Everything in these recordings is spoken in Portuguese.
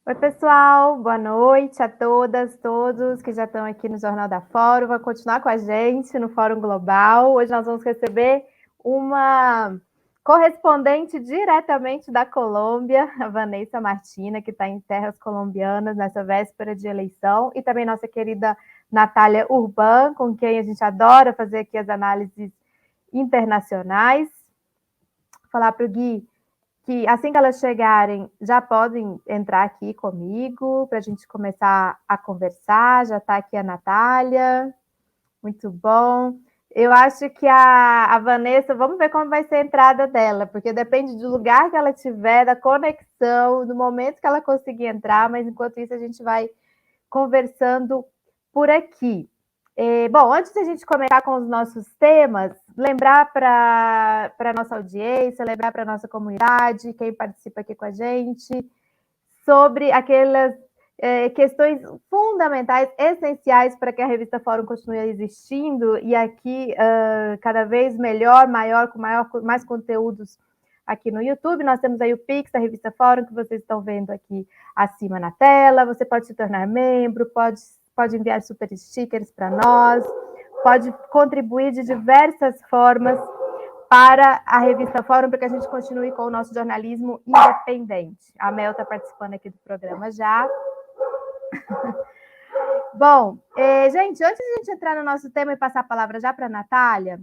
Oi, pessoal, boa noite a todas, todos que já estão aqui no Jornal da Fórum. Vão continuar com a gente no Fórum Global. Hoje nós vamos receber uma correspondente diretamente da Colômbia, a Vanessa Martina, que está em terras colombianas nessa véspera de eleição, e também nossa querida Natália Urban, com quem a gente adora fazer aqui as análises internacionais. Vou falar para o Gui que assim que elas chegarem, já podem entrar aqui comigo para a gente começar a conversar. Já está aqui a Natália, muito bom. Eu acho que a Vanessa, vamos ver como vai ser a entrada dela, porque depende do lugar que ela tiver, da conexão, do momento que ela conseguir entrar, mas enquanto isso a gente vai conversando por aqui. Bom, antes da gente começar com os nossos temas, lembrar para a nossa audiência, lembrar para a nossa comunidade, quem participa aqui com a gente, sobre aquelas questões fundamentais, essenciais para que a revista Fórum continue existindo e aqui cada vez melhor, mais conteúdos aqui no YouTube. Nós temos aí o Pix da revista Fórum, que vocês estão vendo aqui acima na tela. Você pode se tornar membro, pode enviar super stickers para nós, pode contribuir de diversas formas para a revista Fórum, para que a gente continue com o nosso jornalismo independente. A Mel está participando aqui do programa já. Bom, gente, antes de a gente entrar no nosso tema e passar a palavra já para a Natália,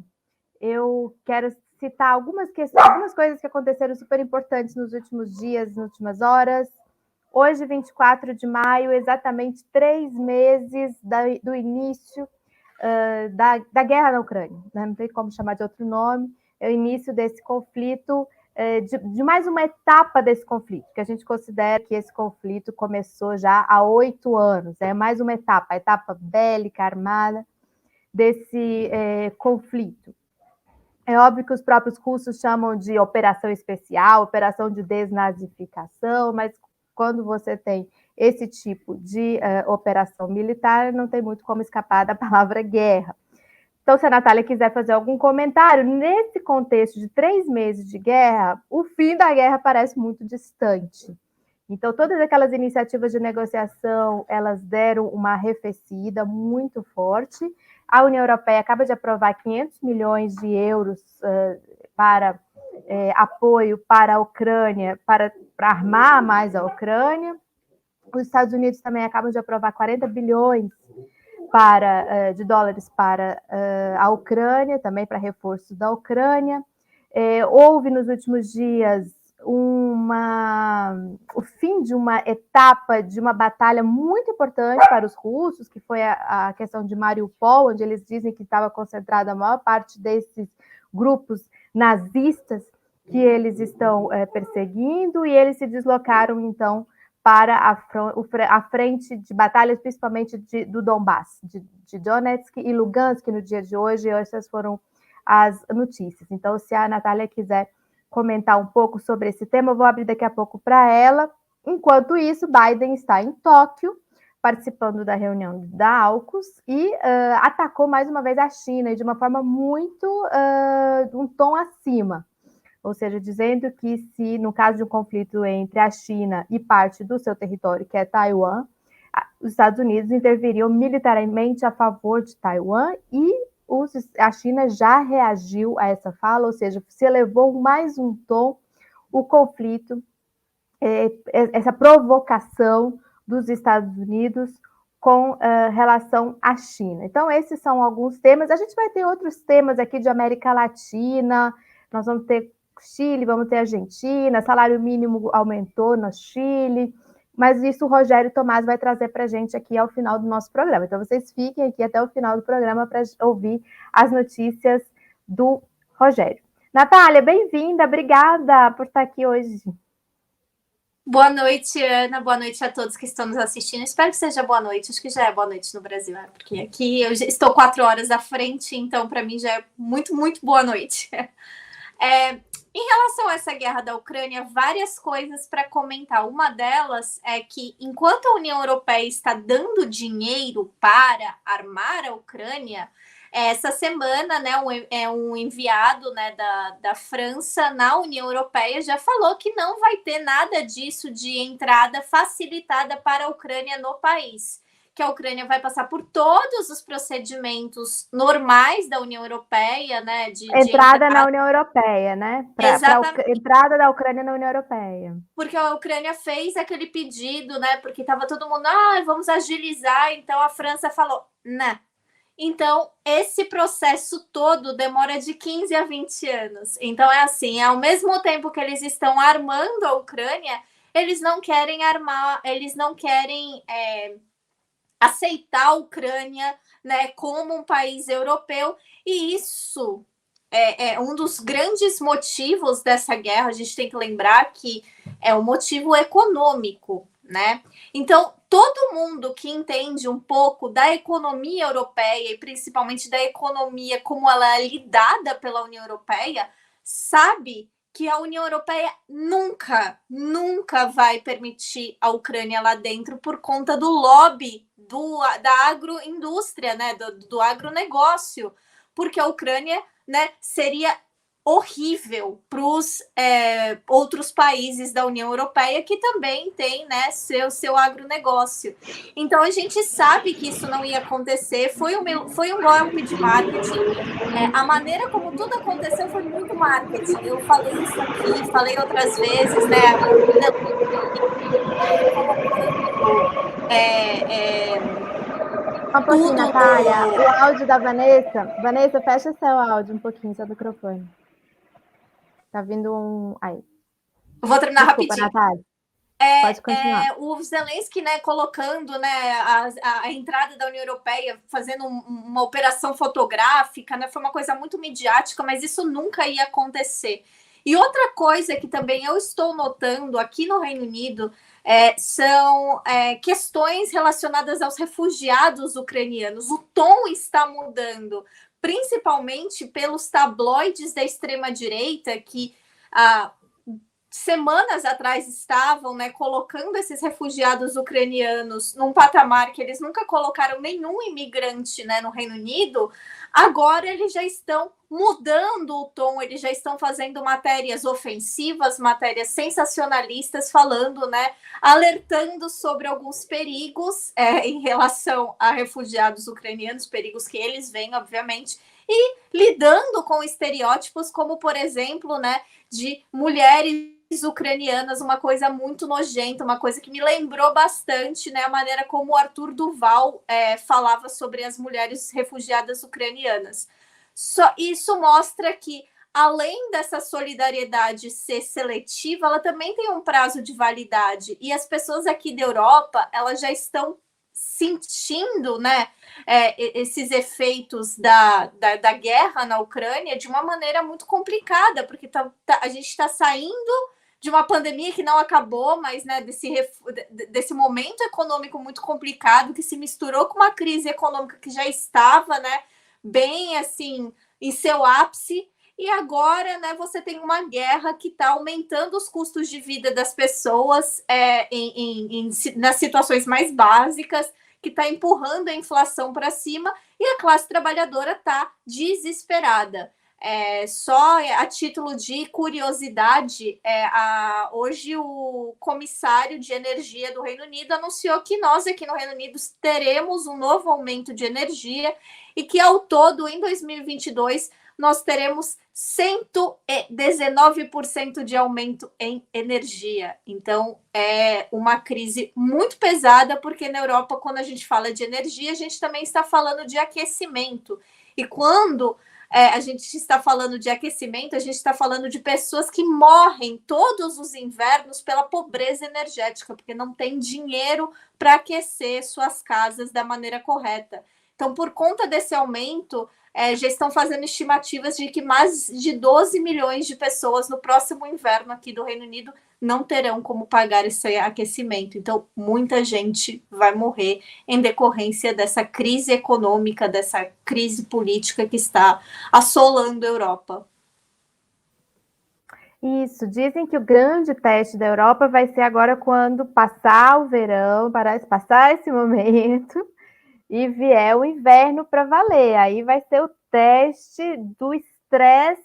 eu quero citar algumas coisas que aconteceram super importantes nos últimos dias, nas últimas horas. Hoje, 24 de maio, exatamente 3 meses do início da guerra na Ucrânia, né? Não tem como chamar de outro nome. É o início desse conflito, de mais uma etapa desse conflito, que a gente considera que esse conflito começou já há 8 anos. É mais uma etapa, a etapa bélica, armada, desse conflito. É óbvio que os próprios russos chamam de operação especial, operação de desnazificação, mas quando você tem esse tipo de operação militar, não tem muito como escapar da palavra guerra. Então, se a Natália quiser fazer algum comentário, nesse contexto de 3 meses de guerra, o fim da guerra parece muito distante. Então, todas aquelas iniciativas de negociação, elas deram uma arrefecida muito forte. A União Europeia acaba de aprovar 500 milhões de euros para apoio para a Ucrânia, para armar mais a Ucrânia. Os Estados Unidos também acabam de aprovar 40 bilhões de dólares para a Ucrânia, também para reforço da Ucrânia. Houve nos últimos dias o fim de uma etapa de uma batalha muito importante para os russos, que foi a questão de Mariupol, onde eles dizem que estava concentrada a maior parte desses grupos nazistas que eles estão perseguindo, e eles se deslocaram, então, para a frente de batalhas, principalmente do Donbass, de Donetsk e Lugansk, no dia de hoje. Essas foram as notícias. Então, se a Natália quiser comentar um pouco sobre esse tema, eu vou abrir daqui a pouco para ela. Enquanto isso, Biden está em Tóquio, participando da reunião da AUKUS, e atacou mais uma vez a China, e de uma forma muito, um tom acima. Ou seja, dizendo que se, no caso de um conflito entre a China e parte do seu território, que é Taiwan, os Estados Unidos interviriam militarmente a favor de Taiwan, e a China já reagiu a essa fala, ou seja, se elevou mais um tom o conflito, essa provocação dos Estados Unidos com relação à China. Então, esses são alguns temas. A gente vai ter outros temas aqui de América Latina, nós vamos ter Chile, vamos ter Argentina, salário mínimo aumentou no Chile, mas isso o Rogério Tomás vai trazer para a gente aqui ao final do nosso programa. Então, vocês fiquem aqui até o final do programa para ouvir as notícias do Rogério. Natália, bem-vinda, obrigada por estar aqui hoje. Boa noite, Ana. Boa noite a todos que estão nos assistindo. Espero que seja boa noite. Acho que já é boa noite no Brasil, né? Porque aqui eu já estou 4 horas à frente, então para mim já é muito, muito boa noite. Em relação a essa guerra da Ucrânia, várias coisas para comentar. Uma delas é que, enquanto a União Europeia está dando dinheiro para armar a Ucrânia, Essa semana, né, um enviado, né, da França na União Europeia já falou que não vai ter nada disso de entrada facilitada para a Ucrânia no país, que a Ucrânia vai passar por todos os procedimentos normais da União Europeia, né, de entrada na União Europeia, né? Exatamente. Entrada da Ucrânia na União Europeia. Porque a Ucrânia fez aquele pedido, né? Porque estava todo mundo, vamos agilizar. Então a França falou, né? Então, esse processo todo demora de 15 a 20 anos. Então, é assim, ao mesmo tempo que eles estão armando a Ucrânia, eles não querem armar, eles não querem aceitar a Ucrânia, né, como um país europeu, e isso é um dos grandes motivos dessa guerra. A gente tem que lembrar que é um motivo econômico, né? Então, todo mundo que entende um pouco da economia europeia e principalmente da economia como ela é lidada pela União Europeia, sabe que a União Europeia nunca vai permitir a Ucrânia lá dentro por conta do lobby da agroindústria, né, do agronegócio, porque a Ucrânia, né, seria horrível para os outros países da União Europeia que também tem, né, seu agronegócio. Então a gente sabe que isso não ia acontecer, foi um golpe de marketing. A maneira como tudo aconteceu foi muito marketing. Eu falei isso aqui, falei outras vezes, né? Um pouquinho, Natália, o áudio da Vanessa. Vanessa, fecha seu áudio um pouquinho, seu microfone. Tá vindo um. Aí. Eu vou terminar rapidinho. Natália. Pode continuar. O Zelensky, né, colocando, né, a entrada da União Europeia, fazendo uma operação fotográfica, né, foi uma coisa muito midiática, mas isso nunca ia acontecer. E outra coisa que também eu estou notando aqui no Reino Unido são questões relacionadas aos refugiados ucranianos. O tom está mudando, principalmente pelos tabloides da extrema-direita que semanas atrás estavam, né, colocando esses refugiados ucranianos num patamar que eles nunca colocaram nenhum imigrante, né, no Reino Unido. Agora eles já estão mudando o tom, eles já estão fazendo matérias ofensivas, matérias sensacionalistas, falando, né, alertando sobre alguns perigos em relação a refugiados ucranianos, perigos que eles veem, obviamente, e lidando com estereótipos como, por exemplo, né, de mulheres ucranianas, uma coisa muito nojenta, uma coisa que me lembrou bastante, né, a maneira como o Arthur Duval falava sobre as mulheres refugiadas ucranianas. Isso mostra que, além dessa solidariedade ser seletiva, ela também tem um prazo de validade, e as pessoas aqui da Europa, elas já estão sentindo, né, esses efeitos da guerra na Ucrânia de uma maneira muito complicada, porque a gente está saindo de uma pandemia que não acabou, mas, né, desse momento econômico muito complicado que se misturou com uma crise econômica que já estava, né, bem assim em seu ápice. E agora, né, você tem uma guerra que está aumentando os custos de vida das pessoas nas situações mais básicas, que está empurrando a inflação para cima, e a classe trabalhadora está desesperada. Só a título de curiosidade, hoje o comissário de energia do Reino Unido anunciou que nós aqui no Reino Unido teremos um novo aumento de energia e que ao todo, em 2022, nós teremos 119% de aumento em energia. Então, é uma crise muito pesada, porque na Europa, quando a gente fala de energia, a gente também está falando de aquecimento. E quando a gente está falando de aquecimento, a gente está falando de pessoas que morrem todos os invernos pela pobreza energética, porque não tem dinheiro para aquecer suas casas da maneira correta. Então, por conta desse aumento, já estão fazendo estimativas de que mais de 12 milhões de pessoas no próximo inverno aqui do Reino Unido não terão como pagar esse aquecimento. Então, muita gente vai morrer em decorrência dessa crise econômica, dessa crise política que está assolando a Europa. Isso, dizem que o grande teste da Europa vai ser agora quando passar o verão, passar esse momento, e vier o inverno para valer. Aí vai ser o teste do estresse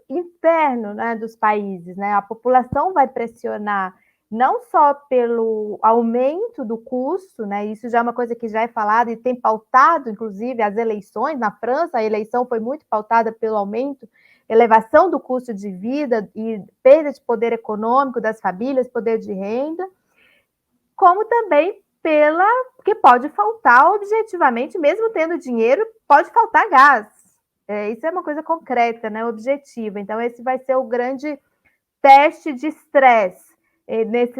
interno, né, dos países, né? A população vai pressionar não só pelo aumento do custo, né? Isso já é uma coisa que já é falada e tem pautado, inclusive, as eleições. Na França, a eleição foi muito pautada pelo aumento, elevação do custo de vida e perda de poder econômico das famílias, poder de renda, como também pela que pode faltar objetivamente, mesmo tendo dinheiro, pode faltar gás. Isso é uma coisa concreta, né, objetiva. Então, esse vai ser o grande teste de estresse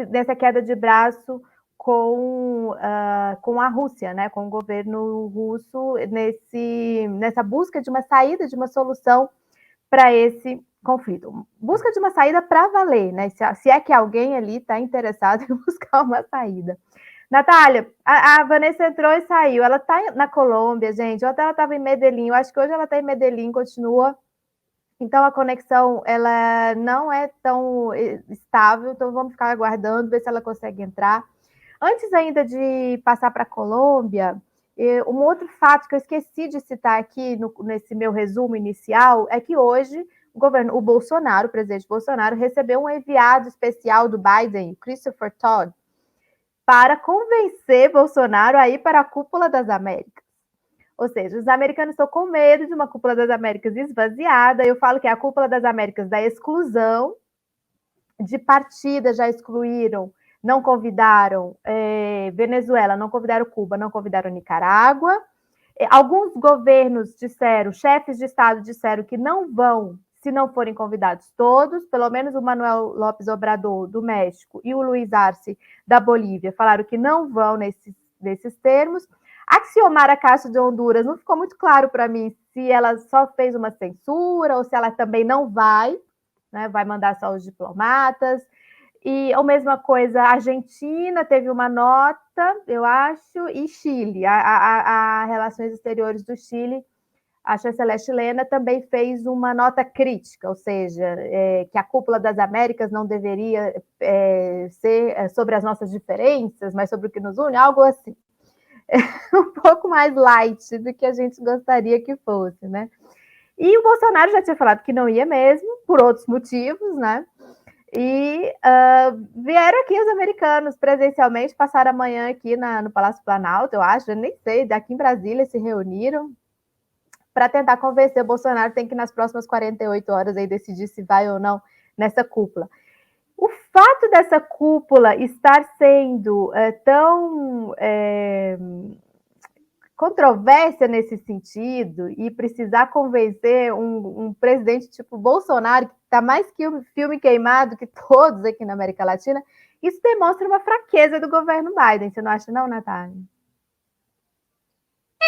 nessa queda de braço com a Rússia, né, com o governo russo, nessa busca de uma saída, de uma solução para esse conflito. Busca de uma saída para valer, né? Se é que alguém ali está interessado em buscar uma saída. Natália, a Vanessa entrou e saiu. Ela está na Colômbia, gente. Ontem ela estava em Medellín. Eu acho que hoje ela está em Medellín, continua. Então a conexão ela não é tão estável. Então vamos ficar aguardando, ver se ela consegue entrar. Antes ainda de passar para a Colômbia, um outro fato que eu esqueci de citar aqui nesse meu resumo inicial é que hoje o Bolsonaro, o presidente Bolsonaro, recebeu um enviado especial do Biden, Christopher Todd, para convencer Bolsonaro a ir para a Cúpula das Américas. Ou seja, os americanos estão com medo de uma Cúpula das Américas esvaziada. Eu falo que é a Cúpula das Américas da exclusão, de partida já excluíram, não convidaram Venezuela, não convidaram Cuba, não convidaram Nicarágua. Alguns governos disseram, chefes de Estado disseram que não vão, se não forem convidados todos, pelo menos o Manuel López Obrador, do México, e o Luiz Arce, da Bolívia, falaram que não vão nesses termos. A Xiomara Castro de Honduras, não ficou muito claro para mim se ela só fez uma censura ou se ela também não vai, né, vai mandar só os diplomatas. E a mesma coisa, a Argentina teve uma nota, eu acho, e Chile, a Relações Exteriores do Chile, a chanceler chilena também fez uma nota crítica, ou seja, que a Cúpula das Américas não deveria ser sobre as nossas diferenças, mas sobre o que nos une, algo assim. Um pouco mais light do que a gente gostaria que fosse, né? E o Bolsonaro já tinha falado que não ia mesmo, por outros motivos, né? E vieram aqui os americanos presencialmente, passaram amanhã aqui no Palácio Planalto, eu acho, eu nem sei, daqui em Brasília se reuniram para tentar convencer o Bolsonaro, tem que nas próximas 48 horas aí decidir se vai ou não nessa cúpula. O fato dessa cúpula estar sendo tão controvérsia nesse sentido e precisar convencer um presidente tipo Bolsonaro, que está mais que um filme queimado que todos aqui na América Latina, isso demonstra uma fraqueza do governo Biden. Você não acha não, Natália?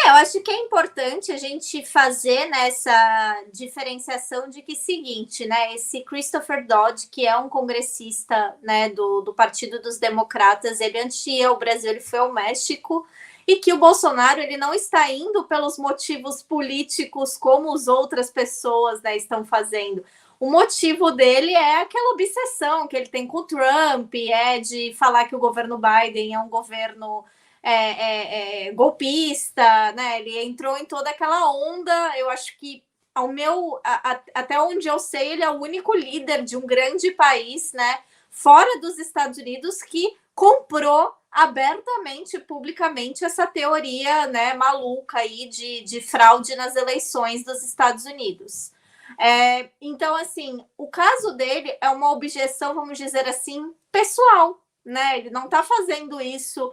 Eu acho que é importante a gente fazer nessa diferenciação de que seguinte, né? Esse Christopher Dodd, que é um congressista, né, do Partido dos Democratas, ele antes de ir ao Brasil, ele foi ao México, e que o Bolsonaro ele não está indo pelos motivos políticos como as outras pessoas, né, estão fazendo. O motivo dele é aquela obsessão que ele tem com o Trump, de falar que o governo Biden é um governo golpista, né? Ele entrou em toda aquela onda. Eu acho que até onde eu sei, ele é o único líder de um grande país, né, fora dos Estados Unidos, que comprou abertamente, publicamente, essa teoria, né, maluca aí de fraude nas eleições dos Estados Unidos. Então, assim, o caso dele é uma objeção, vamos dizer assim, pessoal, né? Ele não está fazendo isso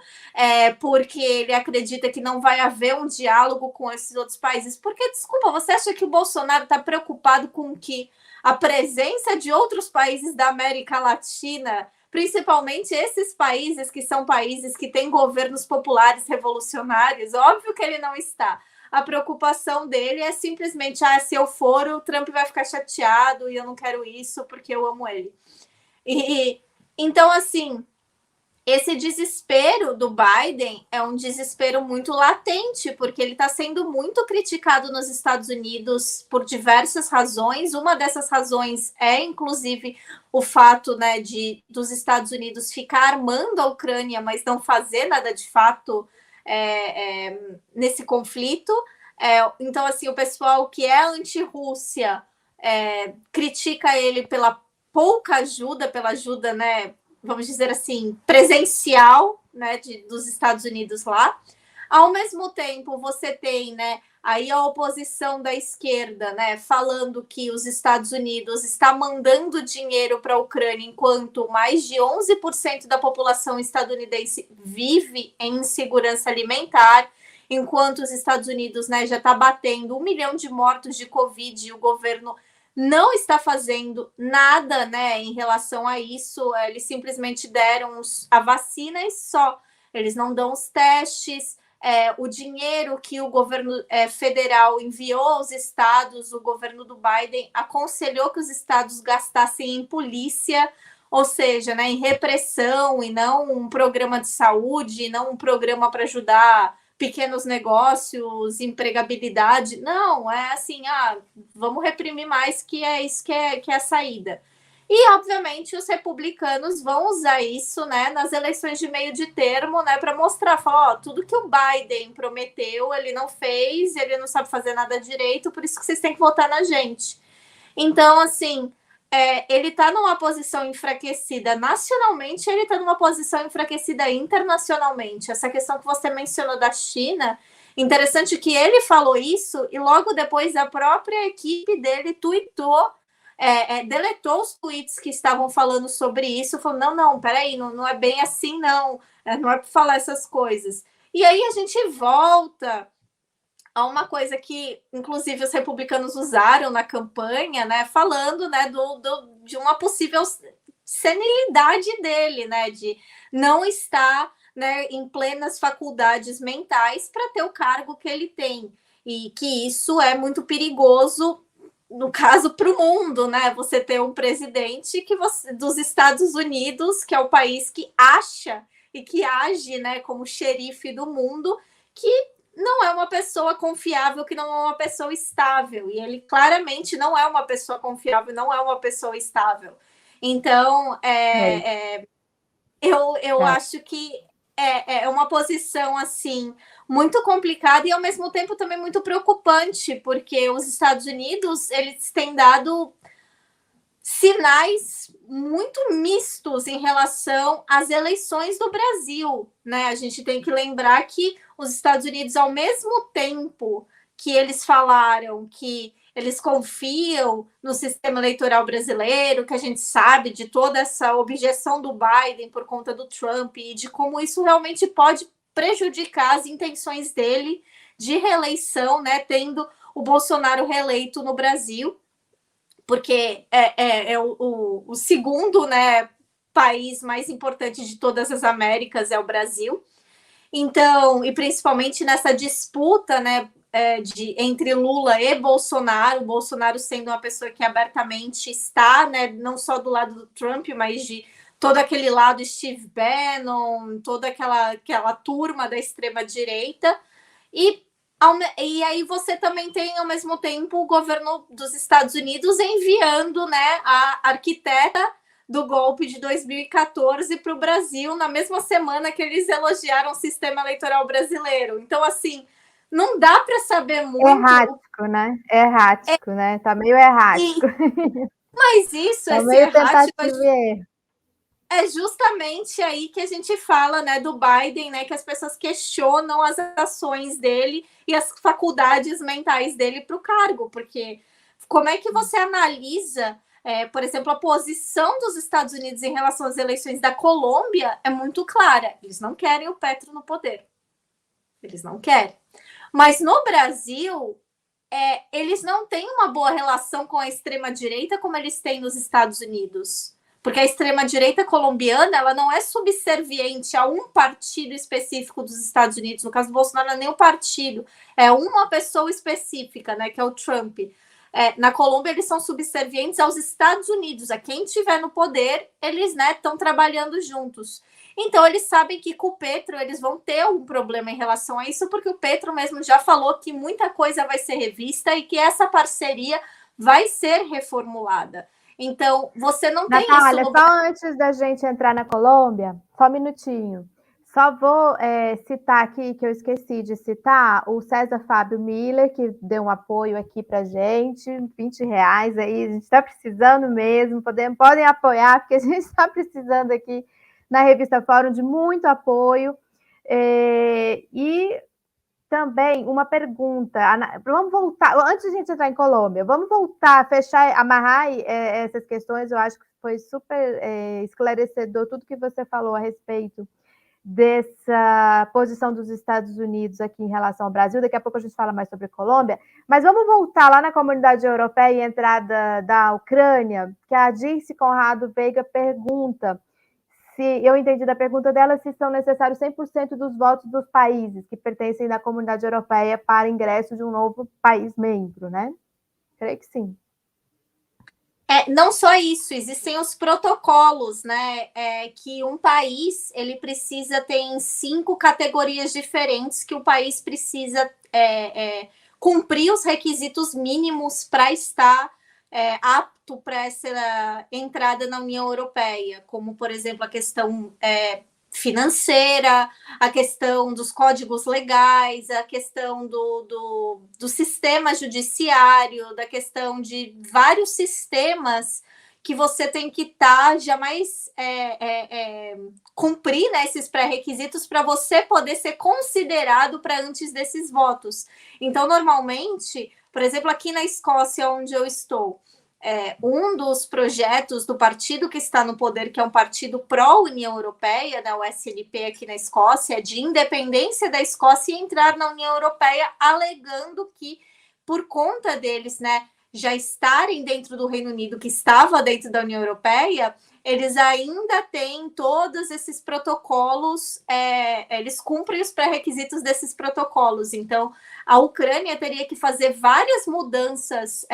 porque ele acredita que não vai haver um diálogo com esses outros países. Porque, desculpa, você acha que o Bolsonaro está preocupado com que a presença de outros países da América Latina, principalmente esses países que são países que têm governos populares revolucionários? Óbvio que ele não está. A preocupação dele é simplesmente, se eu for, o Trump vai ficar chateado e eu não quero isso porque eu amo ele. Então, assim, esse desespero do Biden é um desespero muito latente, porque ele está sendo muito criticado nos Estados Unidos por diversas razões. Uma dessas razões é, inclusive, o fato, né, dos Estados Unidos ficar armando a Ucrânia, mas não fazer nada de fato nesse conflito. Então, assim, o pessoal que é anti-Rússia critica ele pela pouca ajuda, pela ajuda, né, vamos dizer assim, presencial, né, dos Estados Unidos lá. Ao mesmo tempo, você tem, né, aí a oposição da esquerda, né, falando que os Estados Unidos está mandando dinheiro para a Ucrânia, enquanto mais de 11% da população estadunidense vive em insegurança alimentar, enquanto os Estados Unidos, né, já está batendo 1 milhão de mortos de Covid e o governo não está fazendo nada, né, em relação a isso. Eles simplesmente deram a vacina e só. Eles não dão os testes. O dinheiro que o governo federal enviou aos estados, o governo do Biden aconselhou que os estados gastassem em polícia, ou seja, né, em repressão, e não um programa de saúde, não um programa para ajudar pequenos negócios, empregabilidade. Não, é assim, vamos reprimir mais, que é isso que é a saída. E, obviamente, os republicanos vão usar isso, né, nas eleições de meio de termo, né, para mostrar, falar, tudo que o Biden prometeu, ele não fez, ele não sabe fazer nada direito, por isso que vocês têm que votar na gente. Então, assim, ele está numa posição enfraquecida nacionalmente, ele está numa posição enfraquecida internacionalmente. Essa questão que você mencionou da China, interessante que ele falou isso e logo depois a própria equipe dele tweetou, deletou os tweets que estavam falando sobre isso, falou, não, peraí, não é bem assim, não é para falar essas coisas. E aí a gente volta a uma coisa que, inclusive, os republicanos usaram na campanha, né, falando, né, de uma possível senilidade dele, né, de não estar, né, em plenas faculdades mentais para ter o cargo que ele tem, e que isso é muito perigoso, no caso, para o mundo, né, você ter um presidente dos Estados Unidos, que é o país que acha e que age, né, como xerife do mundo, que não é uma pessoa confiável, que não é uma pessoa estável. E ele claramente não é uma pessoa confiável, não é uma pessoa estável. Então, eu acho que é uma posição, assim, muito complicada e, ao mesmo tempo, também muito preocupante, porque os Estados Unidos, eles têm dado sinais muito mistos em relação às eleições do Brasil, né? A gente tem que lembrar que os Estados Unidos, ao mesmo tempo que eles falaram que eles confiam no sistema eleitoral brasileiro, que a gente sabe de toda essa objeção do Biden por conta do Trump e de como isso realmente pode prejudicar as intenções dele de reeleição, né? Tendo o Bolsonaro reeleito no Brasil, porque é o segundo, né, país mais importante de todas as Américas, é o Brasil. Então, e principalmente nessa disputa, né, entre Lula e Bolsonaro sendo uma pessoa que abertamente está, né, não só do lado do Trump, mas de todo aquele lado Steve Bannon, toda aquela turma da extrema-direita, e aí você também tem, ao mesmo tempo, o governo dos Estados Unidos enviando, né, a arquiteta do golpe de 2014 para o Brasil, na mesma semana que eles elogiaram o sistema eleitoral brasileiro. Então, assim, não dá para saber muito. Errático, né? Errático, né? Tá meio errático. Mas isso, tá esse meio errático, é justamente aí que a gente fala, né, do Biden, né, que as pessoas questionam as ações dele e as faculdades mentais dele para o cargo, porque como é que você analisa, por exemplo, a posição dos Estados Unidos em relação às eleições da Colômbia é muito clara, eles não querem o Petro no poder, eles não querem. Mas no Brasil, eles não têm uma boa relação com a extrema-direita como eles têm nos Estados Unidos. Porque a extrema-direita colombiana, ela não é subserviente a um partido específico dos Estados Unidos. No caso do Bolsonaro, não é nem um partido, é uma pessoa específica, né, que é o Trump. Na Colômbia, eles são subservientes aos Estados Unidos. A quem estiver no poder, eles, né, estão trabalhando juntos. Então, eles sabem que com o Petro, eles vão ter um problema em relação a isso, porque o Petro mesmo já falou que muita coisa vai ser revista e que essa parceria vai ser reformulada. Então, você não tem Natália, isso no... só antes da gente entrar na Colômbia, só um minutinho. Só vou citar aqui, que eu esqueci de citar, o César Fábio Miller, que deu um apoio aqui para gente, R$ 20 aí, a gente está precisando mesmo, podem apoiar, porque a gente está precisando aqui na Revista Fórum de muito apoio. E também uma pergunta, vamos voltar, antes de a gente entrar em Colômbia, vamos voltar, fechar, amarrar essas questões, eu acho que foi super esclarecedor tudo que você falou a respeito dessa posição dos Estados Unidos aqui em relação ao Brasil. Daqui a pouco a gente fala mais sobre a Colômbia, mas vamos voltar lá na Comunidade Europeia e entrada da Ucrânia, que a Dirce Conrado Veiga pergunta, se eu entendi da pergunta dela, se são necessários 100% dos votos dos países que pertencem da Comunidade Europeia para ingresso de um novo país membro, né? Creio que sim. Não só isso, existem os protocolos, né? Que um país ele precisa ter em 5 categorias diferentes que o país precisa cumprir os requisitos mínimos para estar apto para essa entrada na União Europeia, como, por exemplo, a questão financeira, a questão dos códigos legais, a questão do sistema judiciário, da questão de vários sistemas que você tem que jamais cumprir, né, esses pré-requisitos para você poder ser considerado para antes desses votos. Então, normalmente, por exemplo, aqui na Escócia, onde eu estou, um dos projetos do partido que está no poder, que é um partido pró-União Europeia, né, o SNP aqui na Escócia, de independência da Escócia e entrar na União Europeia, alegando que, por conta deles, né, já estarem dentro do Reino Unido, que estava dentro da União Europeia, eles ainda têm todos esses protocolos, eles cumprem os pré-requisitos desses protocolos. Então, a Ucrânia teria que fazer várias mudanças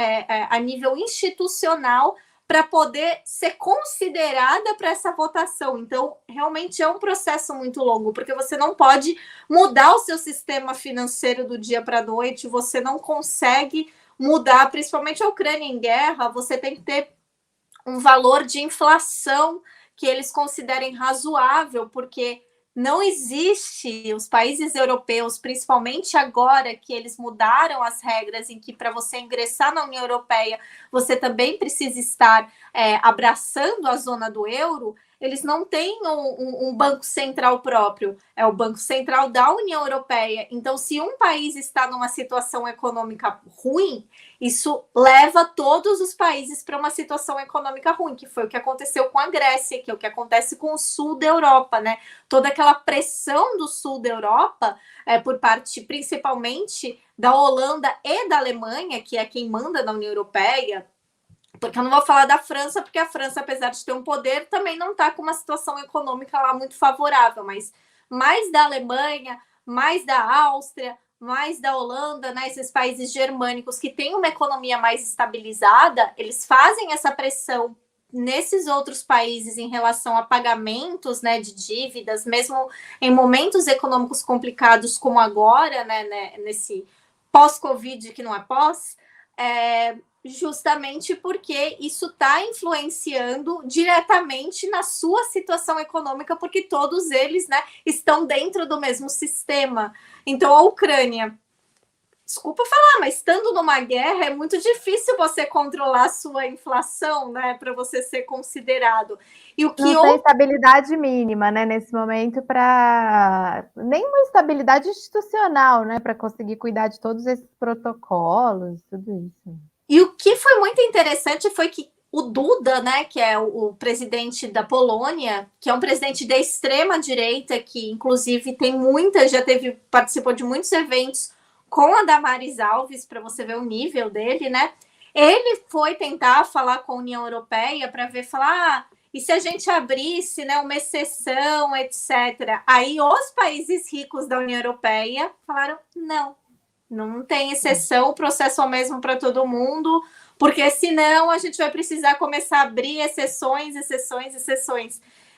a nível institucional para poder ser considerada para essa votação. Então, realmente é um processo muito longo, porque você não pode mudar o seu sistema financeiro do dia para a noite, você não consegue mudar, principalmente a Ucrânia em guerra, você tem que ter um valor de inflação que eles considerem razoável, porque não existe, os países europeus, principalmente agora que eles mudaram as regras em que para você ingressar na União Europeia, você também precisa estar abraçando a zona do euro, eles não têm um banco central próprio, é o Banco Central da União Europeia. Então, se um país está numa situação econômica ruim, isso leva todos os países para uma situação econômica ruim, que foi o que aconteceu com a Grécia, que é o que acontece com o sul da Europa, né? Toda aquela pressão do sul da Europa, por parte principalmente da Holanda e da Alemanha, que é quem manda na União Europeia, porque eu não vou falar da França, porque a França, apesar de ter um poder, também não está com uma situação econômica lá muito favorável, mas mais da Alemanha, mais da Áustria, mais da Holanda, né, esses países germânicos que têm uma economia mais estabilizada, eles fazem essa pressão nesses outros países em relação a pagamentos, né, de dívidas, mesmo em momentos econômicos complicados como agora, né, nesse pós-Covid, que não é pós, justamente porque isso está influenciando diretamente na sua situação econômica, porque todos eles, né, estão dentro do mesmo sistema. Então, a Ucrânia, desculpa falar, mas estando numa guerra, é muito difícil você controlar a sua inflação, né, para você ser considerado. E o que não tem estabilidade mínima, né, nesse momento, para nenhuma estabilidade institucional, né, para conseguir cuidar de todos esses protocolos, tudo isso. E o que foi muito interessante foi que o Duda, né, que é o presidente da Polônia, que é um presidente da extrema direita, que inclusive participou de muitos eventos com a Damares Alves, para você ver o nível dele, né? Ele foi tentar falar com a União Europeia para falar, e se a gente abrisse, né, uma exceção, etc. Aí os países ricos da União Europeia falaram, não tem exceção, o processo é o mesmo para todo mundo, porque senão a gente vai precisar começar a abrir exceções.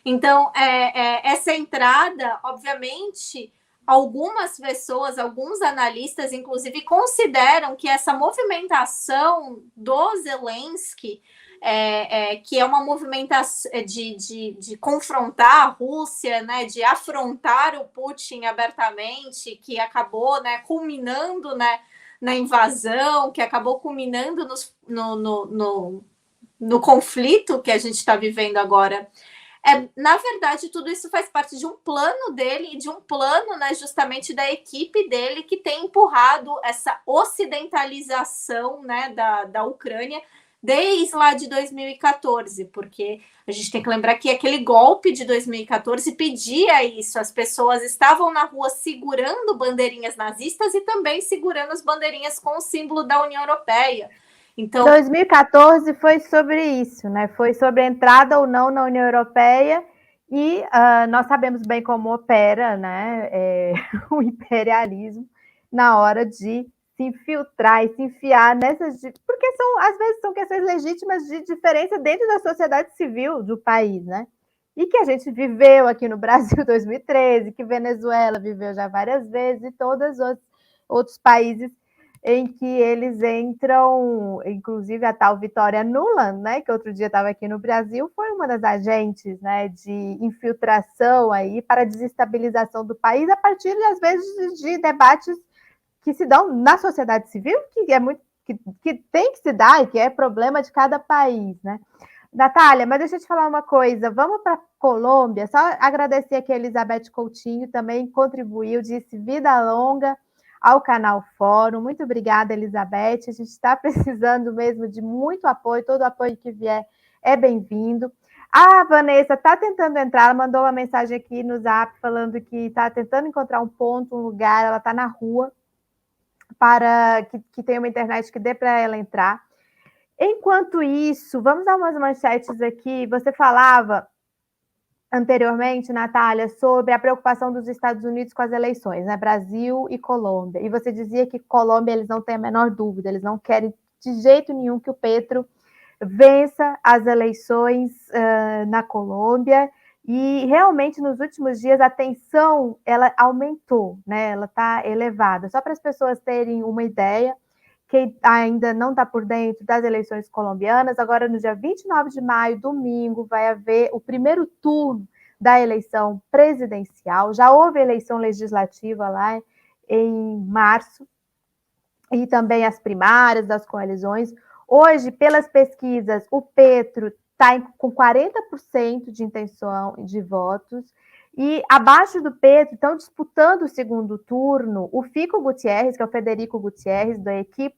Então, essa entrada, obviamente, algumas pessoas, alguns analistas, inclusive, consideram que essa movimentação do Zelensky que é uma movimentação de confrontar a Rússia, né, de afrontar o Putin abertamente, que acabou, né, culminando, né, na invasão, que acabou culminando no conflito que a gente está vivendo agora. Na verdade, tudo isso faz parte de um plano dele e de um plano, né, justamente da equipe dele, que tem empurrado essa ocidentalização, né, da Ucrânia desde lá de 2014, porque a gente tem que lembrar que aquele golpe de 2014 pedia isso, as pessoas estavam na rua segurando bandeirinhas nazistas e também segurando as bandeirinhas com o símbolo da União Europeia. Então, 2014 foi sobre isso, né? Foi sobre a entrada ou não na União Europeia, e nós sabemos bem como opera, né, o imperialismo na hora de se infiltrar e se enfiar nessas... Porque às vezes são questões legítimas de diferença dentro da sociedade civil do país, né? E que a gente viveu aqui no Brasil em 2013, que Venezuela viveu já várias vezes, e todos os outros países em que eles entram, inclusive a tal Vitória Nuland, né, que outro dia estava aqui no Brasil, foi uma das agentes, né, de infiltração aí para a desestabilização do país, a partir, às vezes, de debates que se dão na sociedade civil, que é muito que tem que se dar e que é problema de cada país, né? Natália, mas deixa eu te falar uma coisa, vamos para a Colômbia, só agradecer aqui a Elizabeth Coutinho, também contribuiu, disse vida longa ao canal Fórum. Muito obrigada, Elizabeth. A gente está precisando mesmo de muito apoio, todo apoio que vier é bem-vindo. A Vanessa está tentando entrar, ela mandou uma mensagem aqui no Zap falando que está tentando encontrar um ponto, um lugar, ela está na rua, para que tenha uma internet que dê para ela entrar. Enquanto isso, vamos dar umas manchetes aqui. Você falava anteriormente, Natália, sobre a preocupação dos Estados Unidos com as eleições, né? Brasil e Colômbia. E você dizia que Colômbia, eles não têm a menor dúvida, eles não querem de jeito nenhum que o Petro vença as eleições na Colômbia. E realmente, nos últimos dias, a tensão ela aumentou, né? Ela está elevada. Só para as pessoas terem uma ideia, quem ainda não está por dentro das eleições colombianas, agora no dia 29 de maio, domingo, vai haver o primeiro turno da eleição presidencial. Já houve eleição legislativa lá em março, e também as primárias das coalizões. Hoje, pelas pesquisas, o Petro está com 40% de intenção de votos, e abaixo do Petro estão disputando o segundo turno o Fico Gutiérrez, que é o Federico Gutiérrez, da Equipe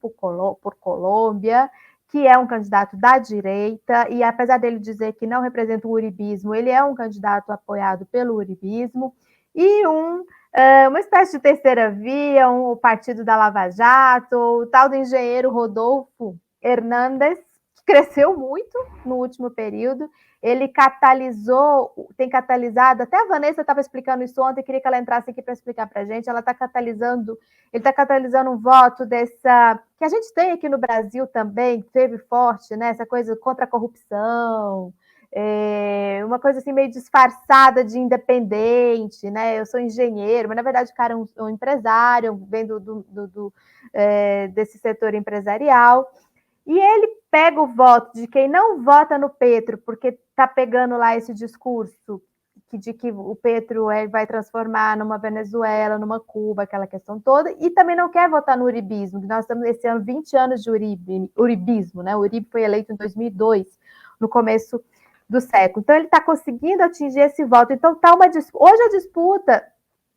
por Colômbia, que é um candidato da direita, e apesar dele dizer que não representa o uribismo, ele é um candidato apoiado pelo uribismo, e uma espécie de terceira via, o partido da Lava Jato, o tal do engenheiro Rodolfo Hernández, que cresceu muito no último período. Ele tem catalisado, até a Vanessa estava explicando isso ontem, queria que ela entrasse aqui para explicar para a gente, ele está catalisando um voto que a gente tem aqui no Brasil também, que teve forte, né, essa coisa contra a corrupção, uma coisa assim meio disfarçada de independente, né? Eu sou engenheiro, mas na verdade o cara é um empresário, vem desse setor empresarial, e ele pega o voto de quem não vota no Petro, porque está pegando lá esse discurso de que o Petro vai transformar numa Venezuela, numa Cuba, aquela questão toda, e também não quer votar no uribismo, que nós estamos esse ano 20 anos de uribismo, né? O Uribe foi eleito em 2002, no começo do século. Então, ele está conseguindo atingir esse voto. Então, hoje a disputa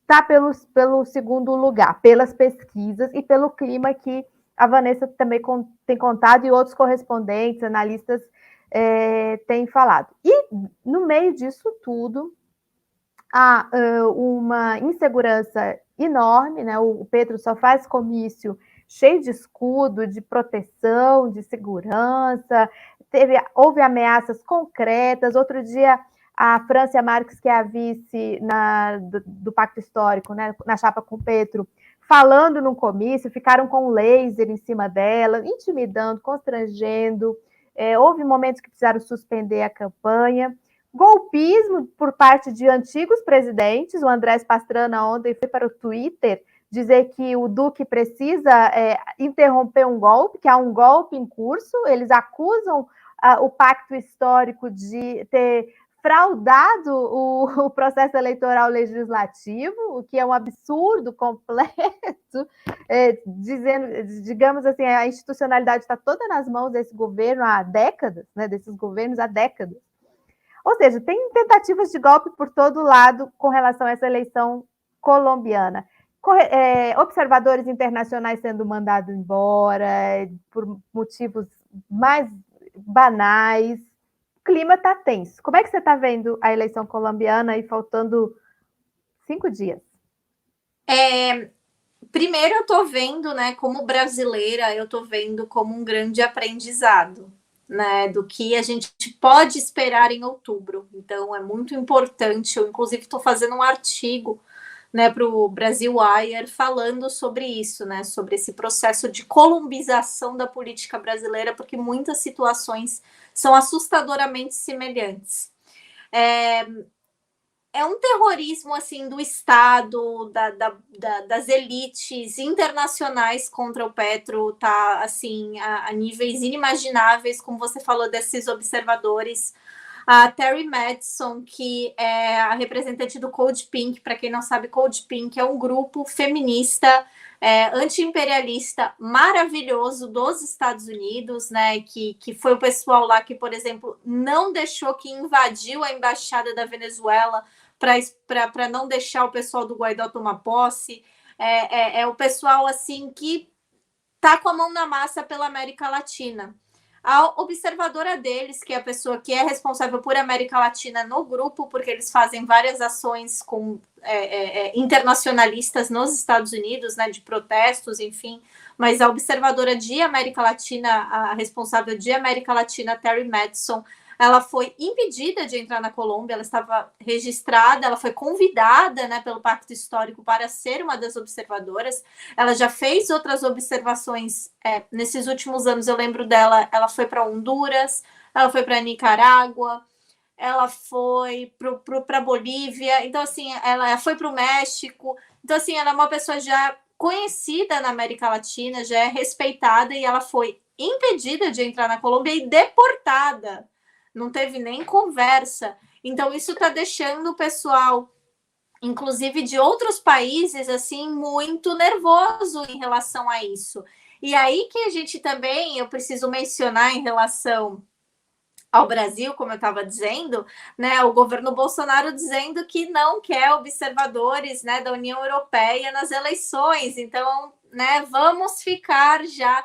está pelo segundo lugar, pelas pesquisas e pelo clima que a Vanessa também tem contado e outros correspondentes, analistas têm falado. E, no meio disso tudo, há uma insegurança enorme, né? O Petro só faz comício cheio de escudo, de proteção, de segurança, houve ameaças concretas. Outro dia, a Francia Marques, que é a vice do Pacto Histórico, né, na chapa com o Petro, falando num comício, ficaram com um laser em cima dela, intimidando, constrangendo. Houve momentos que precisaram suspender a campanha. Golpismo por parte de antigos presidentes. O Andrés Pastrana ontem foi para o Twitter dizer que o Duque precisa interromper um golpe, que há um golpe em curso. Eles acusam o pacto histórico de ter fraudado o processo eleitoral legislativo, o que é um absurdo completo, dizendo, digamos assim, a institucionalidade está toda nas mãos desse governo há décadas, né, desses governos há décadas. Ou seja, tem tentativas de golpe por todo lado com relação a essa eleição colombiana. Observadores internacionais sendo mandados embora por motivos mais banais. O clima está tenso. Como é que você está vendo a eleição colombiana e faltando 5 dias? Primeiro, eu estou vendo, né, como brasileira, eu estou vendo como um grande aprendizado, né, do que a gente pode esperar em outubro. Então, é muito importante. Eu, inclusive, estou fazendo um artigo, né, para o Brasil Wire falando sobre isso, né, sobre esse processo de colombização da política brasileira, porque muitas situações são assustadoramente semelhantes. É um terrorismo assim do Estado, das elites internacionais contra o Petro, tá assim a níveis inimagináveis, como você falou desses observadores. A Terry Madison, que é a representante do Code Pink, para quem não sabe, Code Pink é um grupo feminista anti-imperialista maravilhoso dos Estados Unidos, né? Que foi o pessoal lá que, por exemplo, não deixou, que invadiu a embaixada da Venezuela para não deixar o pessoal do Guaidó tomar posse. É o pessoal assim que tá com a mão na massa pela América Latina. A observadora deles, que é a pessoa que é responsável por América Latina no grupo, porque eles fazem várias ações internacionalistas nos Estados Unidos, né, de protestos, enfim, mas a observadora de América Latina, a responsável de América Latina, Terry Madison, ela foi impedida de entrar na Colômbia, ela estava registrada, ela foi convidada, né, pelo Pacto Histórico para ser uma das observadoras. Ela já fez outras observações nesses últimos anos, eu lembro dela, ela foi para Honduras, ela foi para Nicarágua, ela foi para Bolívia, então assim, ela foi para o México, então assim, ela é uma pessoa já conhecida na América Latina, já é respeitada, e ela foi impedida de entrar na Colômbia e deportada. Não teve nem conversa. Então, isso está deixando o pessoal, inclusive de outros países, assim, muito nervoso em relação a isso. E aí que a gente também, eu preciso mencionar em relação ao Brasil, como eu estava dizendo, né, o governo Bolsonaro dizendo que não quer observadores, né, da União Europeia nas eleições. Então, né, vamos ficar já...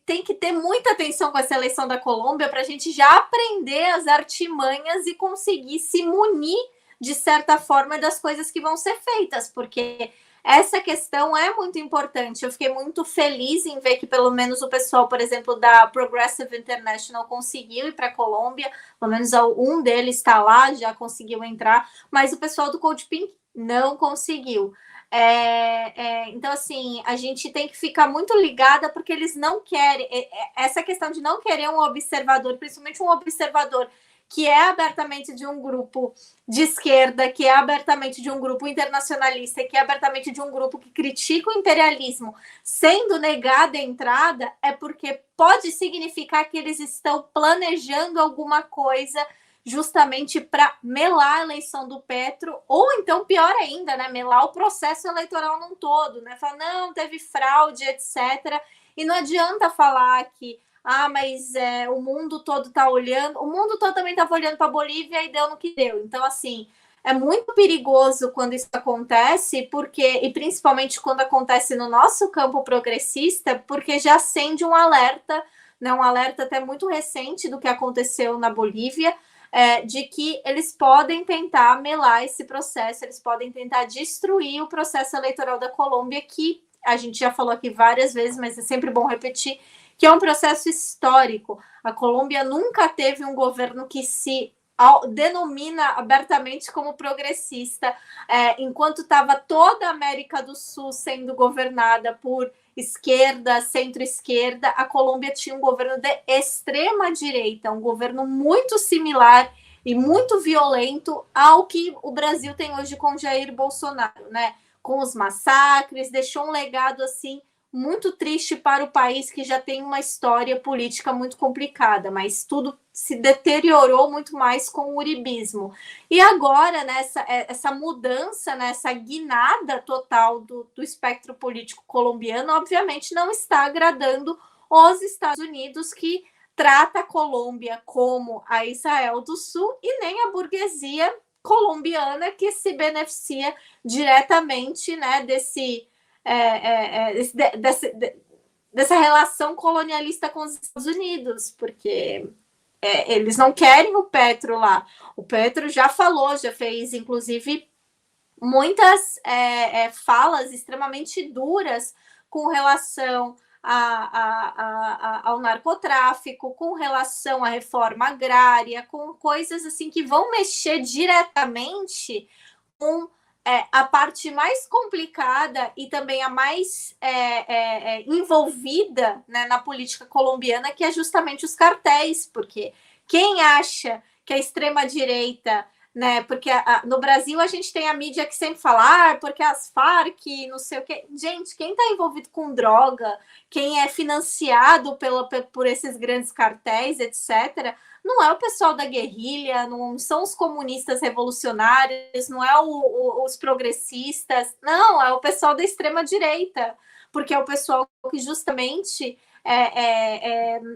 Tem que ter muita atenção com essa eleição da Colômbia para a gente já aprender as artimanhas e conseguir se munir, de certa forma, das coisas que vão ser feitas, porque essa questão é muito importante. Eu fiquei muito feliz em ver que pelo menos o pessoal, por exemplo, da Progressive International conseguiu ir para a Colômbia, pelo menos um deles está lá, já conseguiu entrar, mas o pessoal do Code Pink não conseguiu. Então, assim, a gente tem que ficar muito ligada, porque eles não querem, essa questão de não querer um observador, principalmente um observador que é abertamente de um grupo de esquerda, que é abertamente de um grupo internacionalista, que é abertamente de um grupo que critica o imperialismo, sendo negada a entrada, é porque pode significar que eles estão planejando alguma coisa justamente para melar a eleição do Petro, ou então, pior ainda, né, melar o processo eleitoral num todo, né? Falar, não, teve fraude, etc. E não adianta falar que mas o mundo todo está olhando, o mundo todo também estava olhando para a Bolívia e deu no que deu. Então, assim, é muito perigoso quando isso acontece, porque, e principalmente quando acontece no nosso campo progressista, porque já acende um alerta, né, um alerta até muito recente do que aconteceu na Bolívia, de que eles podem tentar melar esse processo, eles podem tentar destruir o processo eleitoral da Colômbia, que a gente já falou aqui várias vezes, mas é sempre bom repetir, que é um processo histórico. A Colômbia nunca teve um governo que se denomina abertamente como progressista, enquanto estava toda a América do Sul sendo governada por esquerda, centro-esquerda, a Colômbia tinha um governo de extrema direita, um governo muito similar e muito violento ao que o Brasil tem hoje com Jair Bolsonaro, né? Com os massacres, deixou um legado assim muito triste para o país que já tem uma história política muito complicada, mas tudo se deteriorou muito mais com o uribismo. E agora, essa mudança, essa guinada total do espectro político colombiano, obviamente não está agradando os Estados Unidos, que trata a Colômbia como a Israel do Sul, e nem a burguesia colombiana, que se beneficia diretamente, né, dessa relação colonialista com os Estados Unidos, porque eles não querem o Petro lá. O Petro já falou, já fez, inclusive, muitas falas extremamente duras com relação ao narcotráfico, com relação à reforma agrária, com coisas assim que vão mexer diretamente com a parte mais complicada e também a mais envolvida, né, na política colombiana, que é justamente os cartéis, porque quem acha que a extrema-direita, né, porque no Brasil a gente tem a mídia que sempre fala, porque as Farc, não sei o quê. Gente, quem está envolvido com droga, quem é financiado por esses grandes cartéis, etc., não é o pessoal da guerrilha, não são os comunistas revolucionários, não é os progressistas, não, é o pessoal da extrema-direita, porque é o pessoal que justamente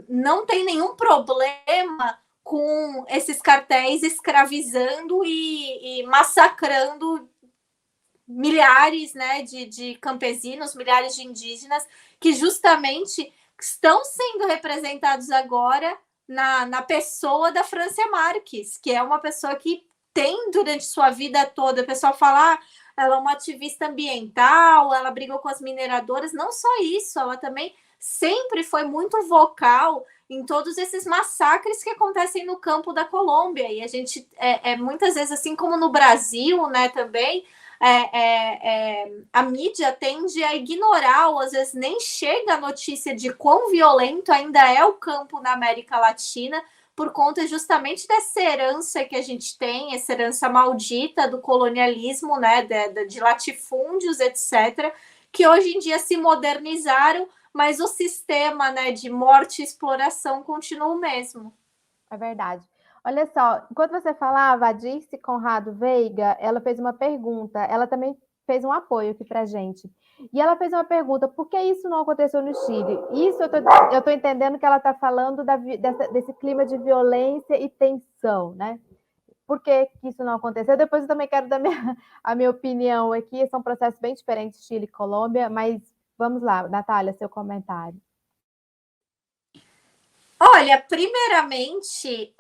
não tem nenhum problema com esses cartéis escravizando e massacrando milhares, né, de campesinos, milhares de indígenas, que justamente estão sendo representados agora na pessoa da Francia Marques, que é uma pessoa que tem, durante sua vida toda, o pessoal fala, ela é uma ativista ambiental, ela brigou com as mineradoras, não só isso, ela também sempre foi muito vocal em todos esses massacres que acontecem no campo da Colômbia, e a gente, muitas vezes, assim como no Brasil, né, também, a mídia tende a ignorar, ou às vezes nem chega a notícia de quão violento ainda é o campo na América Latina, por conta justamente dessa herança que a gente tem, essa herança maldita do colonialismo, né, de latifúndios, etc., que hoje em dia se modernizaram, mas o sistema, né, de morte e exploração continua o mesmo. É verdade. Olha só, enquanto você falava, a Dirce Conrado Veiga, ela fez uma pergunta, ela também fez um apoio aqui para a gente. E ela fez uma pergunta, por que isso não aconteceu no Chile? Isso eu tô entendendo que ela está falando desse clima de violência e tensão, né? Por que isso não aconteceu? Depois eu também quero dar a minha opinião aqui, são processos bem diferentes, Chile e Colômbia, mas vamos lá, Natália, seu comentário. Olha, primeiramente,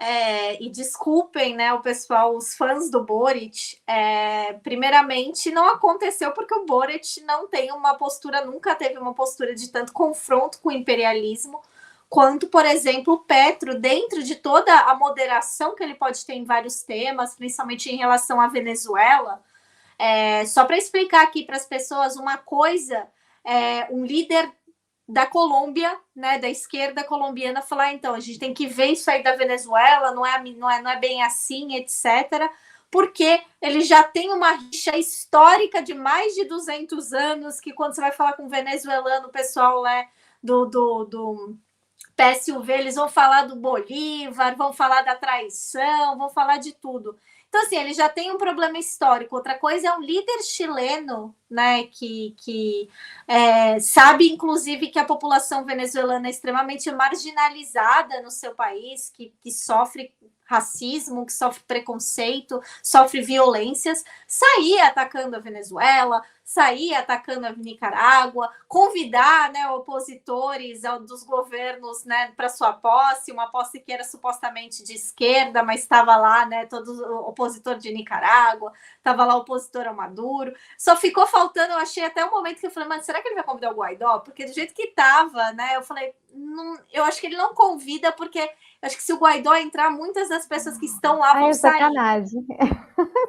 e desculpem, né, o pessoal, os fãs do Boric, primeiramente não aconteceu porque o Boric não tem uma postura, nunca teve uma postura de tanto confronto com o imperialismo, quanto, por exemplo, o Petro, dentro de toda a moderação que ele pode ter em vários temas, principalmente em relação à Venezuela. Só para explicar aqui para as pessoas uma coisa, um líder da Colômbia, né, da esquerda colombiana, falar, então, a gente tem que ver isso aí da Venezuela, não é bem assim, etc., porque ele já tem uma rixa histórica de mais de 200 anos, que quando você vai falar com um venezuelano, o pessoal, né, do PSUV, eles vão falar do Bolívar, vão falar da traição, vão falar de tudo. Então, assim, ele já tem um problema histórico. Outra coisa é um líder chileno, né, que sabe, inclusive, que a população venezuelana é extremamente marginalizada no seu país, que sofre racismo, que sofre preconceito, sofre violências, sair atacando a Venezuela, sair atacando a Nicarágua, convidar, né, opositores dos governos, né, para sua posse, uma posse que era supostamente de esquerda, mas estava lá, né, todo opositor de Nicarágua, estava lá opositor ao Maduro. Só ficou faltando, eu achei até um momento que eu falei, mas será que ele vai convidar o Guaidó? Porque do jeito que estava, né, eu falei, não, eu acho que ele não convida, porque acho que se o Guaidó entrar, muitas das pessoas que estão lá vão sair. Sacanagem.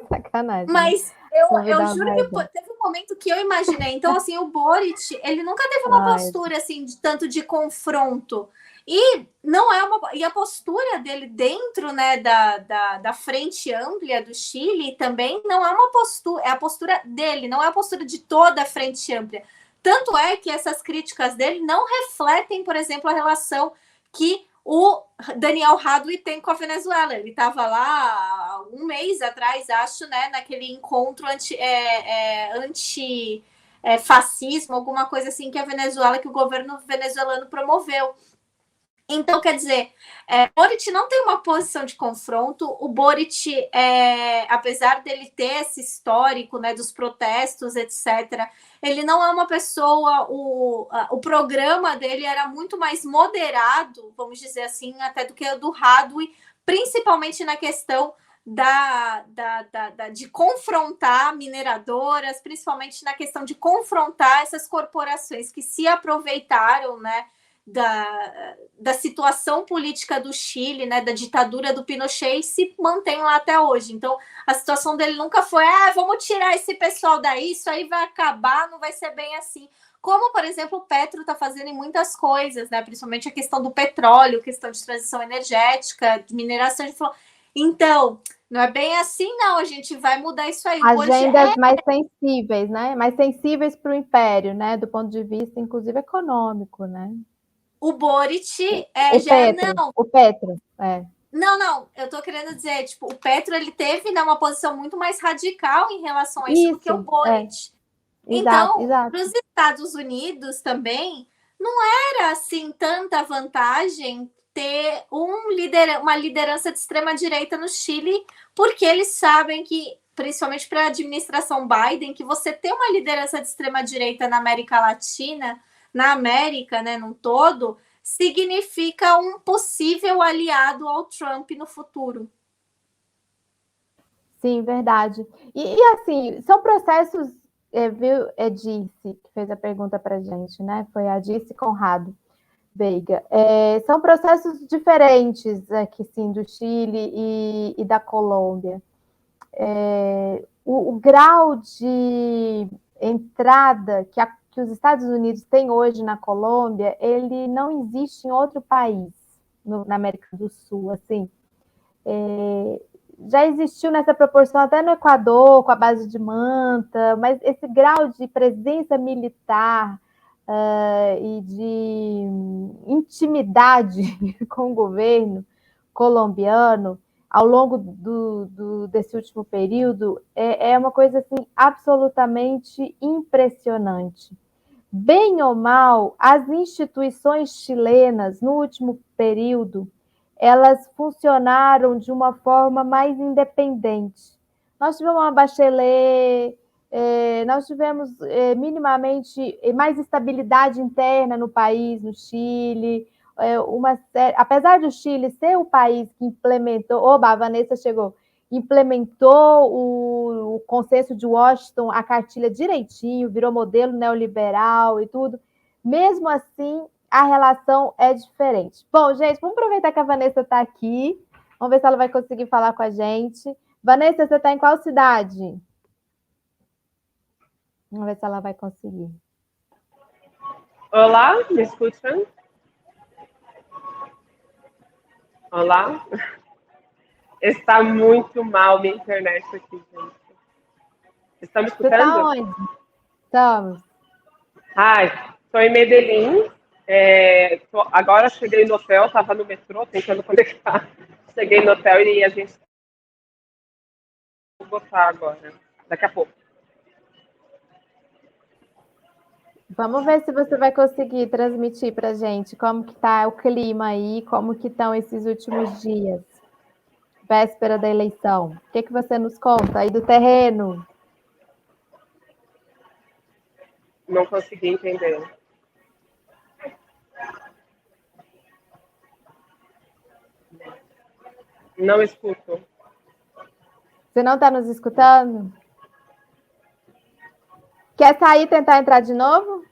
Sacanagem. Mas eu juro que teve um momento que eu imaginei. Então, assim, o Boric, ele nunca teve uma postura, assim, tanto de confronto. E não é e a postura dele dentro, né, da frente ampla do Chile também não é uma postura, é a postura dele, não é a postura de toda a frente ampla. Tanto é que essas críticas dele não refletem, por exemplo, a relação que o Daniel Radcliffe tem com a Venezuela. Ele estava lá um mês atrás, acho, né, naquele encontro anti-fascismo, alguma coisa assim que que o governo venezuelano promoveu. Então, quer dizer, Boric não tem uma posição de confronto. O Boric, apesar dele ter esse histórico, né, dos protestos, etc., ele não é uma pessoa... O programa dele era muito mais moderado, vamos dizer assim, até do que o do Radwe, principalmente na questão de confrontar mineradoras, principalmente na questão de confrontar essas corporações que se aproveitaram, né, da situação política do Chile, né, da ditadura do Pinochet, e se mantém lá até hoje. Então, a situação dele nunca foi, vamos tirar esse pessoal daí, isso aí vai acabar, não vai ser bem assim. Como, por exemplo, o Petro está fazendo em muitas coisas, né, principalmente a questão do petróleo, questão de transição energética, de mineração. Então, não é bem assim, não, a gente vai mudar isso aí. Agendas mais sensíveis, né? Mais sensíveis para o império, né? Do ponto de vista, inclusive, econômico, né? O Boric O Petro. Não, eu tô querendo dizer, tipo, o Petro, ele teve, né, uma posição muito mais radical em relação a isso do que o Boric. Então, para os Estados Unidos também, não era, assim, tanta vantagem ter uma liderança de extrema-direita no Chile, porque eles sabem que, principalmente para a administração Biden, que você ter uma liderança de extrema-direita na América Latina, na América, né, num todo, significa um possível aliado ao Trump no futuro. Sim, verdade. E assim, são processos, viu, Edice, que fez a pergunta para a gente, né? Foi a Edice Conrado Veiga. São processos diferentes aqui, sim, do Chile e da Colômbia. O grau de entrada que os Estados Unidos têm hoje na Colômbia, ele não existe em outro país na América do Sul, assim. Já existiu nessa proporção até no Equador, com a base de Manta, mas esse grau de presença militar e de intimidade com o governo colombiano ao longo desse último período é uma coisa assim absolutamente impressionante. Bem ou mal, as instituições chilenas no último período elas funcionaram de uma forma mais independente. Nós tivemos uma Bachelet, nós tivemos minimamente mais estabilidade interna no país, no Chile, apesar do Chile ser o país que implementou, a Vanessa chegou, implementou o consenso de Washington, a cartilha direitinho, virou modelo neoliberal e tudo, mesmo assim, a relação é diferente. Bom, gente, vamos aproveitar que a Vanessa está aqui. Vamos ver se ela vai conseguir falar com a gente. Vanessa, você está em qual cidade? Vamos ver se ela vai conseguir. Olá, me escutam? Olá? Está muito mal minha internet aqui, gente. Estão me escutando? Você está onde? Estamos. Estou em Medellín. Agora cheguei no hotel, estava no metrô tentando conectar. Cheguei no hotel e a gente vai botar agora, daqui a pouco. Vamos ver se você vai conseguir transmitir para a gente como que está o clima aí, como que estão esses últimos dias, véspera da eleição. O que você nos conta aí do terreno? Não consegui entender. Não escuto. Você não está nos escutando? Quer sair e tentar entrar de novo?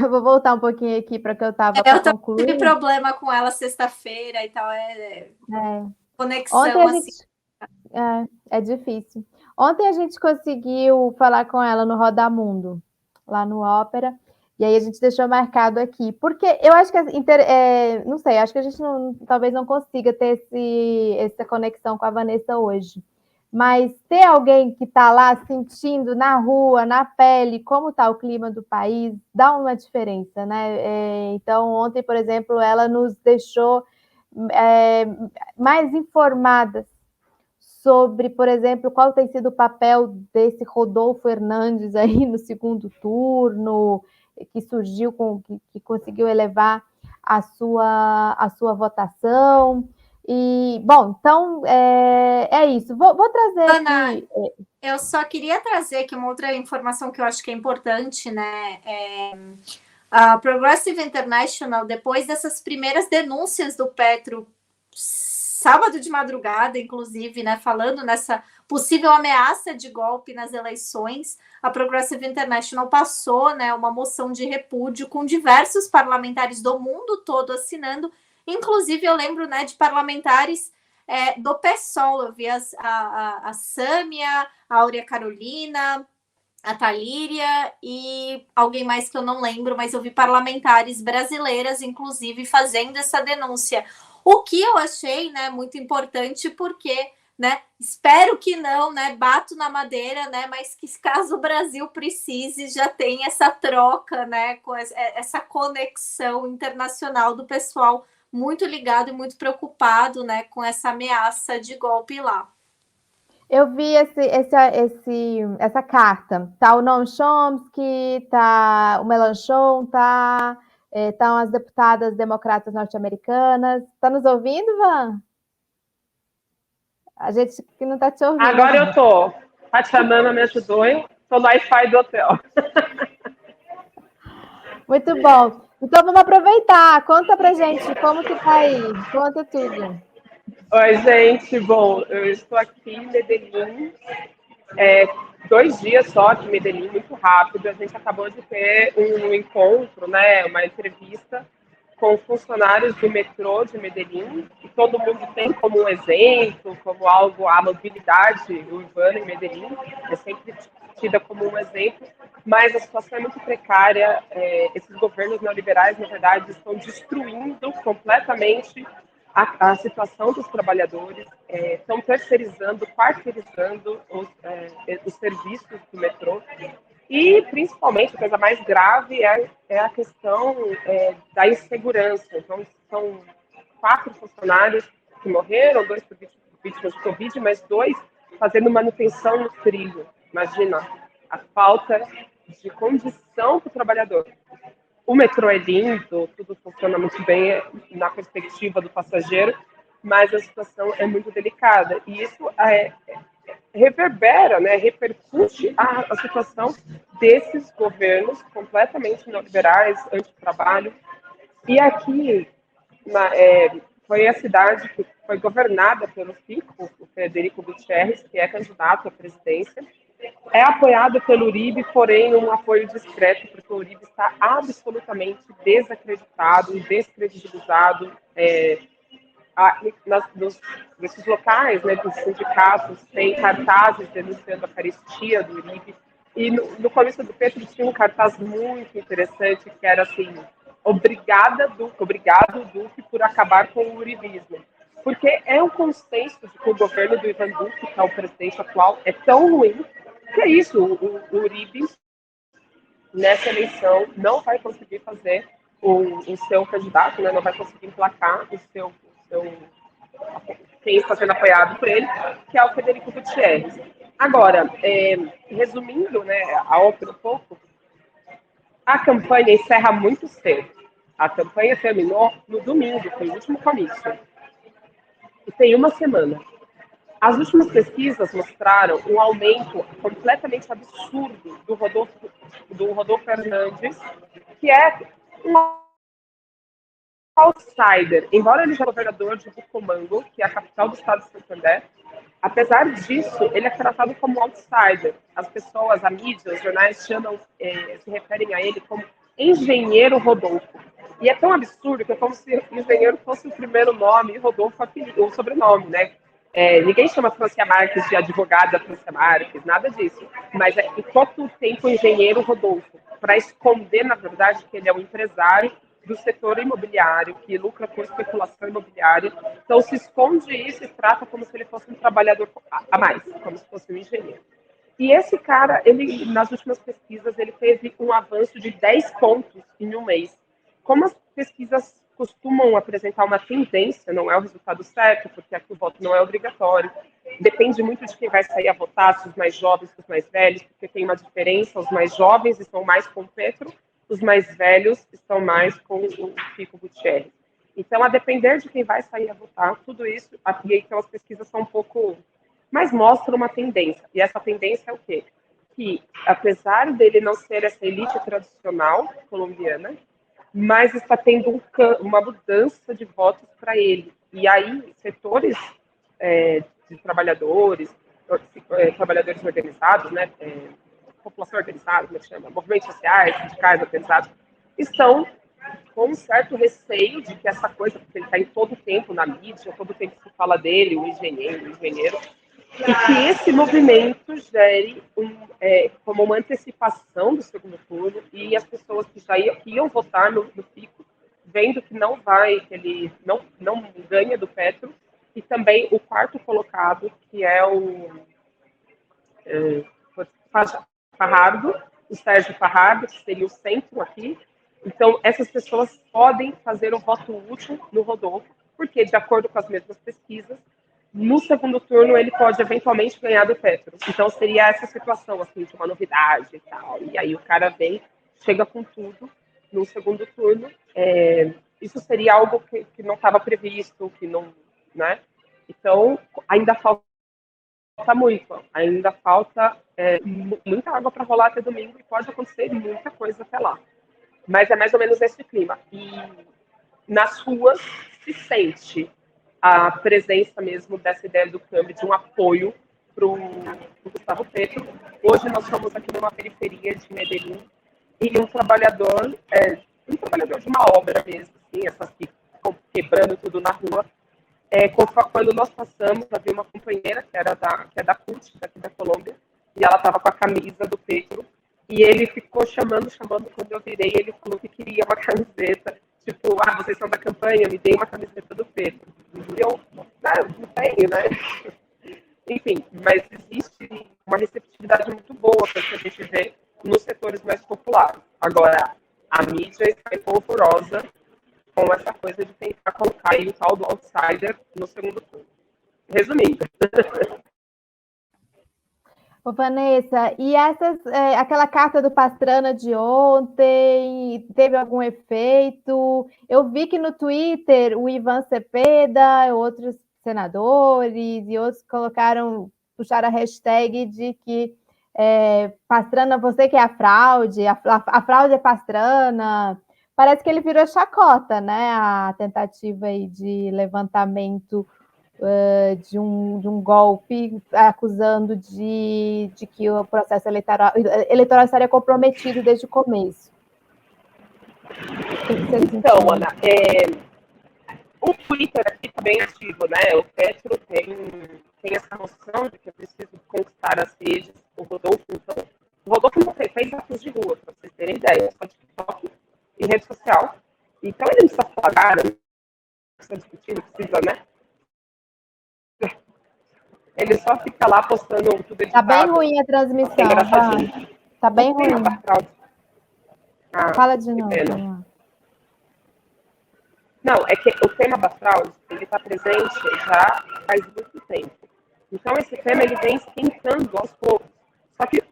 Eu vou voltar um pouquinho aqui para que eu estava concluindo. Eu tive problema com ela sexta-feira e tal. Conexão, ontem assim. É difícil. Ontem a gente conseguiu falar com ela no Rodamundo, lá no Ópera, e aí a gente deixou marcado aqui, porque eu acho que, não sei, acho que a gente talvez não consiga ter essa conexão com a Vanessa hoje, mas ter alguém que está lá sentindo na rua, na pele, como está o clima do país, dá uma diferença, né? Então, ontem, por exemplo, ela nos deixou mais informadas sobre, por exemplo, qual tem sido o papel desse Rodolfo Hernandes aí no segundo turno, que surgiu, que conseguiu elevar a sua votação. E, bom, então é isso. Vou trazer Ana, aqui. eu só queria trazer aqui uma outra informação que eu acho que é importante, né? A Progressive International, depois dessas primeiras denúncias do Petro, sábado de madrugada, inclusive, né, falando nessa possível ameaça de golpe nas eleições, a Progressive International passou, né, uma moção de repúdio com diversos parlamentares do mundo todo assinando. Inclusive, eu lembro, né, de parlamentares do PSOL. Eu vi a Sâmia, a Áurea Carolina, a Talíria e alguém mais que eu não lembro, mas eu vi parlamentares brasileiras, inclusive, fazendo essa denúncia. O que eu achei, né, muito importante, porque, né, espero que não, né, bato na madeira, né, mas que caso o Brasil precise, já tem essa troca, né, com essa conexão internacional do pessoal muito ligado e muito preocupado, né, com essa ameaça de golpe lá. Eu vi essa carta. Tá o Noam Chomsky, tá o Mélenchon, estão as deputadas democratas norte-americanas. Tá nos ouvindo, Van? A gente que não tá te ouvindo. Agora eu tô. A Tchanana me ajudou, hein? Tô no Wi-Fi do hotel. Muito bom. Então vamos aproveitar. Conta pra gente como que tá aí. Conta tudo. Oi, gente. Bom, eu estou aqui em Medellín. 2 dias só aqui em Medellín, muito rápido. A gente acabou de ter um encontro, né, uma entrevista com funcionários do metrô de Medellín, e todo mundo tem como um exemplo, como algo, a mobilidade urbana em Medellín é sempre tida como um exemplo, mas a situação é muito precária. Esses governos neoliberais, na verdade, estão destruindo completamente a situação dos trabalhadores, estão terceirizando, quarteirizando os serviços do metrô. E, principalmente, a coisa mais grave é a questão da insegurança. Então, são 4 funcionários que morreram, 2 por vítimas de Covid, mas 2 fazendo manutenção no trilho. Imagina a falta de condição para o trabalhador. O metrô é lindo, tudo funciona muito bem na perspectiva do passageiro, mas a situação é muito delicada. E isso reverbera, né, repercute a situação desses governos completamente neoliberais, anti-trabalho. E aqui foi a cidade que foi governada pelo Fico, o Frederico Gutierrez, que é candidato à presidência. É apoiado pelo Uribe, porém um apoio discreto, porque o Uribe está absolutamente desacreditado e descredibilizado. Nesses locais, né, dos sindicatos, tem cartazes denunciando a carestia do Uribe. E no começo do Petro tinha um cartaz muito interessante, que era assim: obrigado, Duque, por acabar com o uribismo. Porque é um consenso de que o governo do Ivan Duque, que é o presidente atual, é tão ruim que é isso. O Uribe, nessa eleição, não vai conseguir fazer o seu candidato, né, não vai conseguir emplacar quem está sendo apoiado por ele, que é o Frederico Gutierrez. Agora, resumindo, né, a ópera um pouco, a campanha encerra muito cedo. A campanha terminou no domingo, foi o último comício. E tem uma semana. As últimas pesquisas mostraram um aumento completamente absurdo do Rodolfo Hernandes, que é um outsider. Embora ele seja governador de Bucaramanga, que é a capital do estado de Santander, apesar disso, ele é tratado como outsider. As pessoas, a mídia, os jornais se referem a ele como engenheiro Rodolfo. E é tão absurdo que é como se engenheiro fosse o primeiro nome e Rodolfo o sobrenome, né? Ninguém chama Francia Marques de advogada Francia Marques, nada disso. Mas em quanto tempo engenheiro Rodolfo? Para esconder, na verdade, que ele é um empresário do setor imobiliário, que lucra com especulação imobiliária. Então, se esconde isso e trata como se ele fosse um trabalhador a mais, como se fosse um engenheiro. E esse cara, ele, nas últimas pesquisas, ele teve um avanço de 10 pontos em um mês. Como as pesquisas costumam apresentar uma tendência, não é o resultado certo, porque aqui o voto não é obrigatório. Depende muito de quem vai sair a votar, se os mais jovens, se os mais velhos, porque tem uma diferença, os mais jovens estão mais com o Petro, os mais velhos estão mais com o Chico Gutierrez. Então, a depender de quem vai sair a votar, tudo isso, e então as pesquisas são um pouco, mas mostram uma tendência. E essa tendência é o quê? Que, apesar dele não ser essa elite tradicional colombiana, mas está tendo uma mudança de votos para ele. E aí, setores de trabalhadores, trabalhadores organizados, né, população organizada, como é que chama, movimentos sociais, sindicais organizados, estão com um certo receio de que essa coisa, porque ele está em todo o tempo na mídia, todo o tempo se fala dele, o engenheiro, e que esse movimento gere como uma antecipação do segundo turno e as pessoas que já iam votar no Fico, vendo que não vai, que ele não ganha do Petro, e também o quarto colocado, que é o Fajardo, o Sérgio Fajardo, que seria o centro aqui. Então, essas pessoas podem fazer o voto útil no Rodolfo, porque, de acordo com as mesmas pesquisas, no segundo turno ele pode eventualmente ganhar do Petro. Então, seria essa situação, assim, de uma novidade e tal. E aí o cara vem, chega com tudo no segundo turno. Isso seria algo que não estava previsto, que não, né? Então, ainda falta muito, ainda falta muita água para rolar até domingo e pode acontecer muita coisa até lá. Mas é mais ou menos esse clima. E nas ruas se sente a presença mesmo dessa ideia do câmbio, de um apoio para o Gustavo Petro. Hoje nós estamos aqui numa periferia de Medellín e um trabalhador de uma obra mesmo, assim, essas que estão quebrando tudo na rua. Quando nós passamos, havia uma companheira que é da CUT, daqui da Colômbia, e ela estava com a camisa do Petro, e ele ficou chamando, quando eu virei, ele falou que queria uma camiseta, tipo, vocês são da campanha, me dei uma camiseta do Petro. E eu, não tenho, né? Enfim, mas existe uma receptividade muito boa para que a gente vê nos setores mais populares. Agora, a mídia está polvorosa com essa coisa de tentar colocar aí o tal do outsider no segundo turno. Resumindo. Ô, Vanessa, e aquela carta do Pastrana de ontem, teve algum efeito? Eu vi que no Twitter o Ivan Cepeda, outros senadores e outros puxaram a hashtag de que Pastrana, você que é a fraude é Pastrana. Parece que ele virou chacota, né? A tentativa aí de levantamento de um golpe, acusando de que o processo eleitoral estaria comprometido desde o começo. Então, Ana, o Twitter aqui está bem ativo, né? O Petro tem essa noção de que é preciso conquistar as redes. O Rodolfo não fez atos de rua, para vocês terem ideia, só TikTok e rede social. Então ele não precisa pagar, não precisa discutir, não precisa, né? Ele só fica lá postando tudo editado. Tá bem ruim a transmissão, tá bem ruim. Fala de novo. Não, é que o tema da fraude, ele está presente já faz muito tempo. Então, esse tema ele vem esquentando aos poucos. Só que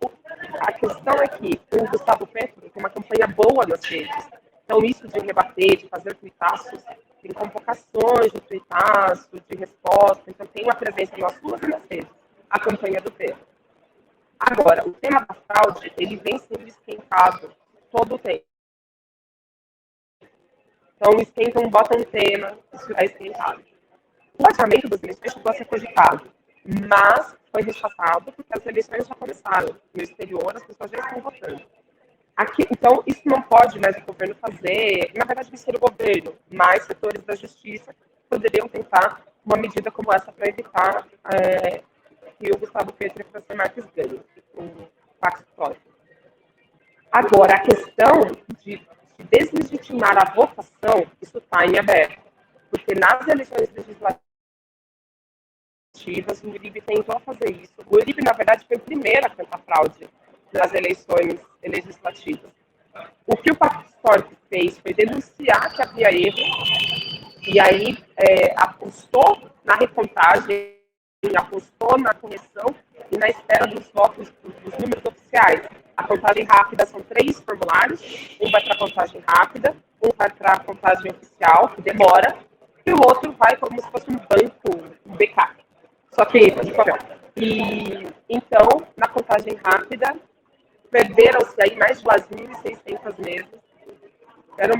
a questão é que o Gustavo Petro tem uma campanha boa nas redes. Então, isso de rebater, de fazer tuitaços, tem convocações de tuitaço, de resposta. Então, tem uma presença nas ruas e nas redes. A campanha do Petro. Agora, o tema da fraude, ele vem sendo esquentado todo o tempo. Então, esquentam, botam um tema, isso é esquentado. O adiamento das eleições chegou a ser cogitado, mas foi rechaçado porque as eleições já começaram. No exterior, as pessoas já estão votando. Aqui, então, isso não pode mais o governo fazer. Na verdade, não seria o governo, mas setores da justiça poderiam tentar uma medida como essa para evitar que o Gustavo Petro e o Francês Marques ganhem o pacto histórico. Agora, a questão de deslegitimar a votação, isso está em aberto. Porque nas eleições legislativas, o Uribe tentou fazer isso. O Uribe, na verdade, foi o primeiro a tentar fraude nas eleições legislativas. O que o Pacto Histórico fez foi denunciar que havia erro, e aí apostou na recontagem, apostou na correção e na espera dos votos, dos números oficiais. A contagem rápida são 3 formulários, um vai para a contagem rápida, um vai para a contagem oficial, que demora, e o outro vai como se fosse um banco, um backup. Só que de papel. E então, na contagem rápida, perderam-se aí mais de 2.600 mesas. Eram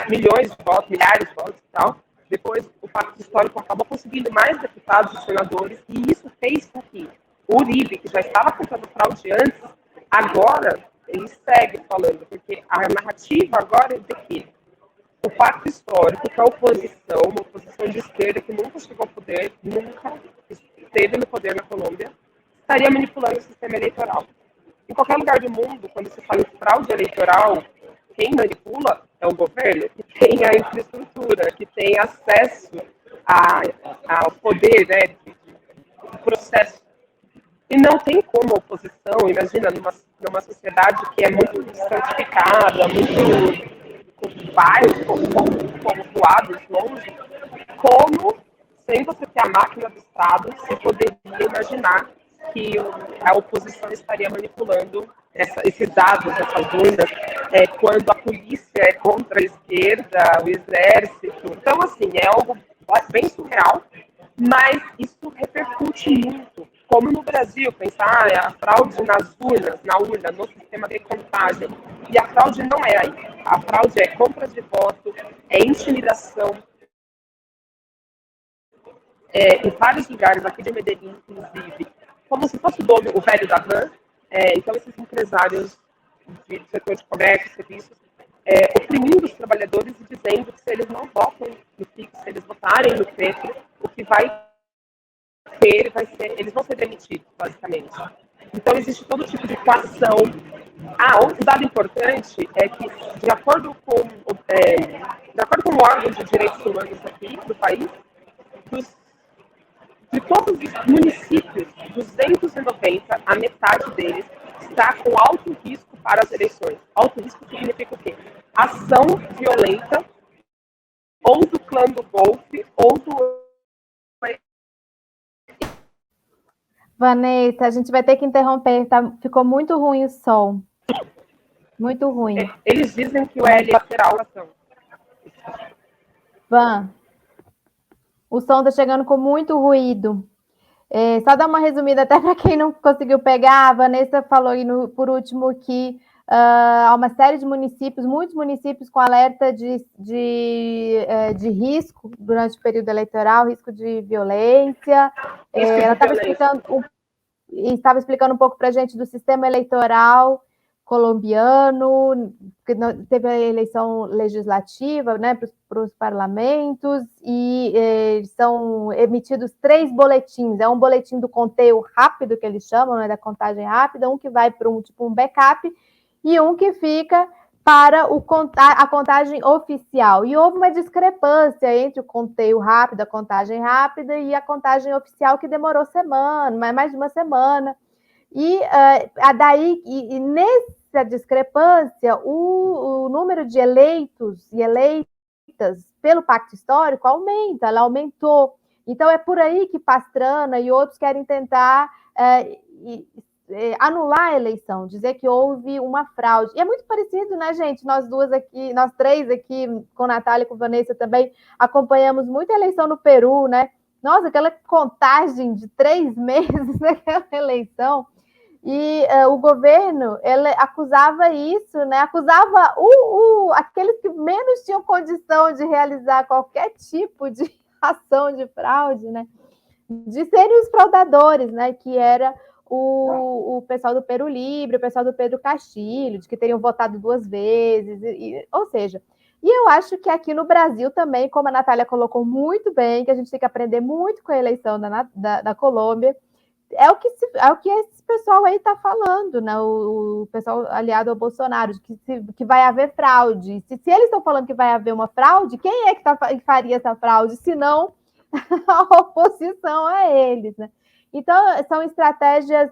milhões de votos, milhares de votos e tal. Depois, o Pacto Histórico acabou conseguindo mais deputados e senadores, e isso fez com que o Uribe, que já estava contando fraude antes, agora ele segue falando, porque a narrativa agora é de que o Pacto Histórico, que é a oposição, uma oposição de esquerda que nunca chegou ao poder, nunca esteve no poder na Colômbia, estaria manipulando o sistema eleitoral. Em qualquer lugar do mundo, quando se fala em fraude eleitoral, quem manipula é o governo, que tem a infraestrutura, que tem acesso ao poder, né, do processo. E não tem como a oposição, imagina, numa sociedade que é muito santificada, muito com vários povoados longe, como, sem você ter a máquina do Estado, você poderia imaginar que a oposição estaria manipulando esses dados, essas urnas, quando a polícia é contra a esquerda, o exército. Então, assim, é algo bem surreal, mas isso repercute muito. Como no Brasil, pensar a fraude nas urnas, na urna, no sistema de contagem. E a fraude não é aí. A fraude é compra de voto, é intimidação. Em vários lugares, aqui de Medellín, inclusive, como se fosse o velho da van. Então, esses empresários do setor de comércio, serviços, oprimindo os trabalhadores e dizendo que se eles não votam no PIX, se eles votarem no Petro, o que vai ter, eles vão ser demitidos, basicamente. Então, existe todo tipo de coação. Outro dado importante é que, de acordo com o órgão de direitos humanos aqui do país, de todos os municípios, 290, a metade deles está com alto risco para as eleições. Alto risco significa o quê? Ação violenta, ou do clã do Golfe, ou do... Vanessa, a gente vai ter que interromper, tá? Ficou muito ruim o som. Muito ruim. Eles dizem que o L é lateral. Van, o som está chegando com muito ruído. Só dar uma resumida, até para quem não conseguiu pegar, a Vanessa falou aí por último que há uma série de municípios, muitos municípios com alerta de risco durante o período eleitoral, risco de violência. Ela estava explicando um pouco para a gente do sistema eleitoral colombiano, que teve a eleição legislativa, né, para os parlamentos, e são emitidos 3 boletins. É um boletim do conteio rápido, que eles chamam, né, da contagem rápida, um que vai para um backup, e um que fica para a contagem oficial. E houve uma discrepância entre o conteio rápido, a contagem rápida, e a contagem oficial, que demorou mais de uma semana. E nessa discrepância, o número de eleitos e eleitas pelo Pacto Histórico ela aumentou. Então, é por aí que Pastrana e outros querem tentar anular a eleição, dizer que houve uma fraude. E é muito parecido, né, gente? Nós três aqui, com Natália e com Vanessa também, acompanhamos muito a eleição no Peru, né? Nossa, aquela contagem de 3 meses naquela eleição. E o governo acusava isso, né? Acusava aqueles que menos tinham condição de realizar qualquer tipo de ação de fraude, né? De serem os fraudadores, né? Que era o pessoal do Peru Libre, o pessoal do Pedro Castilho, de que teriam votado 2 vezes, ou seja, e eu acho que aqui no Brasil também, como a Natália colocou muito bem, que a gente tem que aprender muito com a eleição da Colômbia, é o que esse pessoal aí está falando, né? O pessoal aliado ao Bolsonaro, que vai haver fraude. Se eles estão falando que vai haver uma fraude, quem é que faria essa fraude, se não a oposição a eles, né? Então, são estratégias,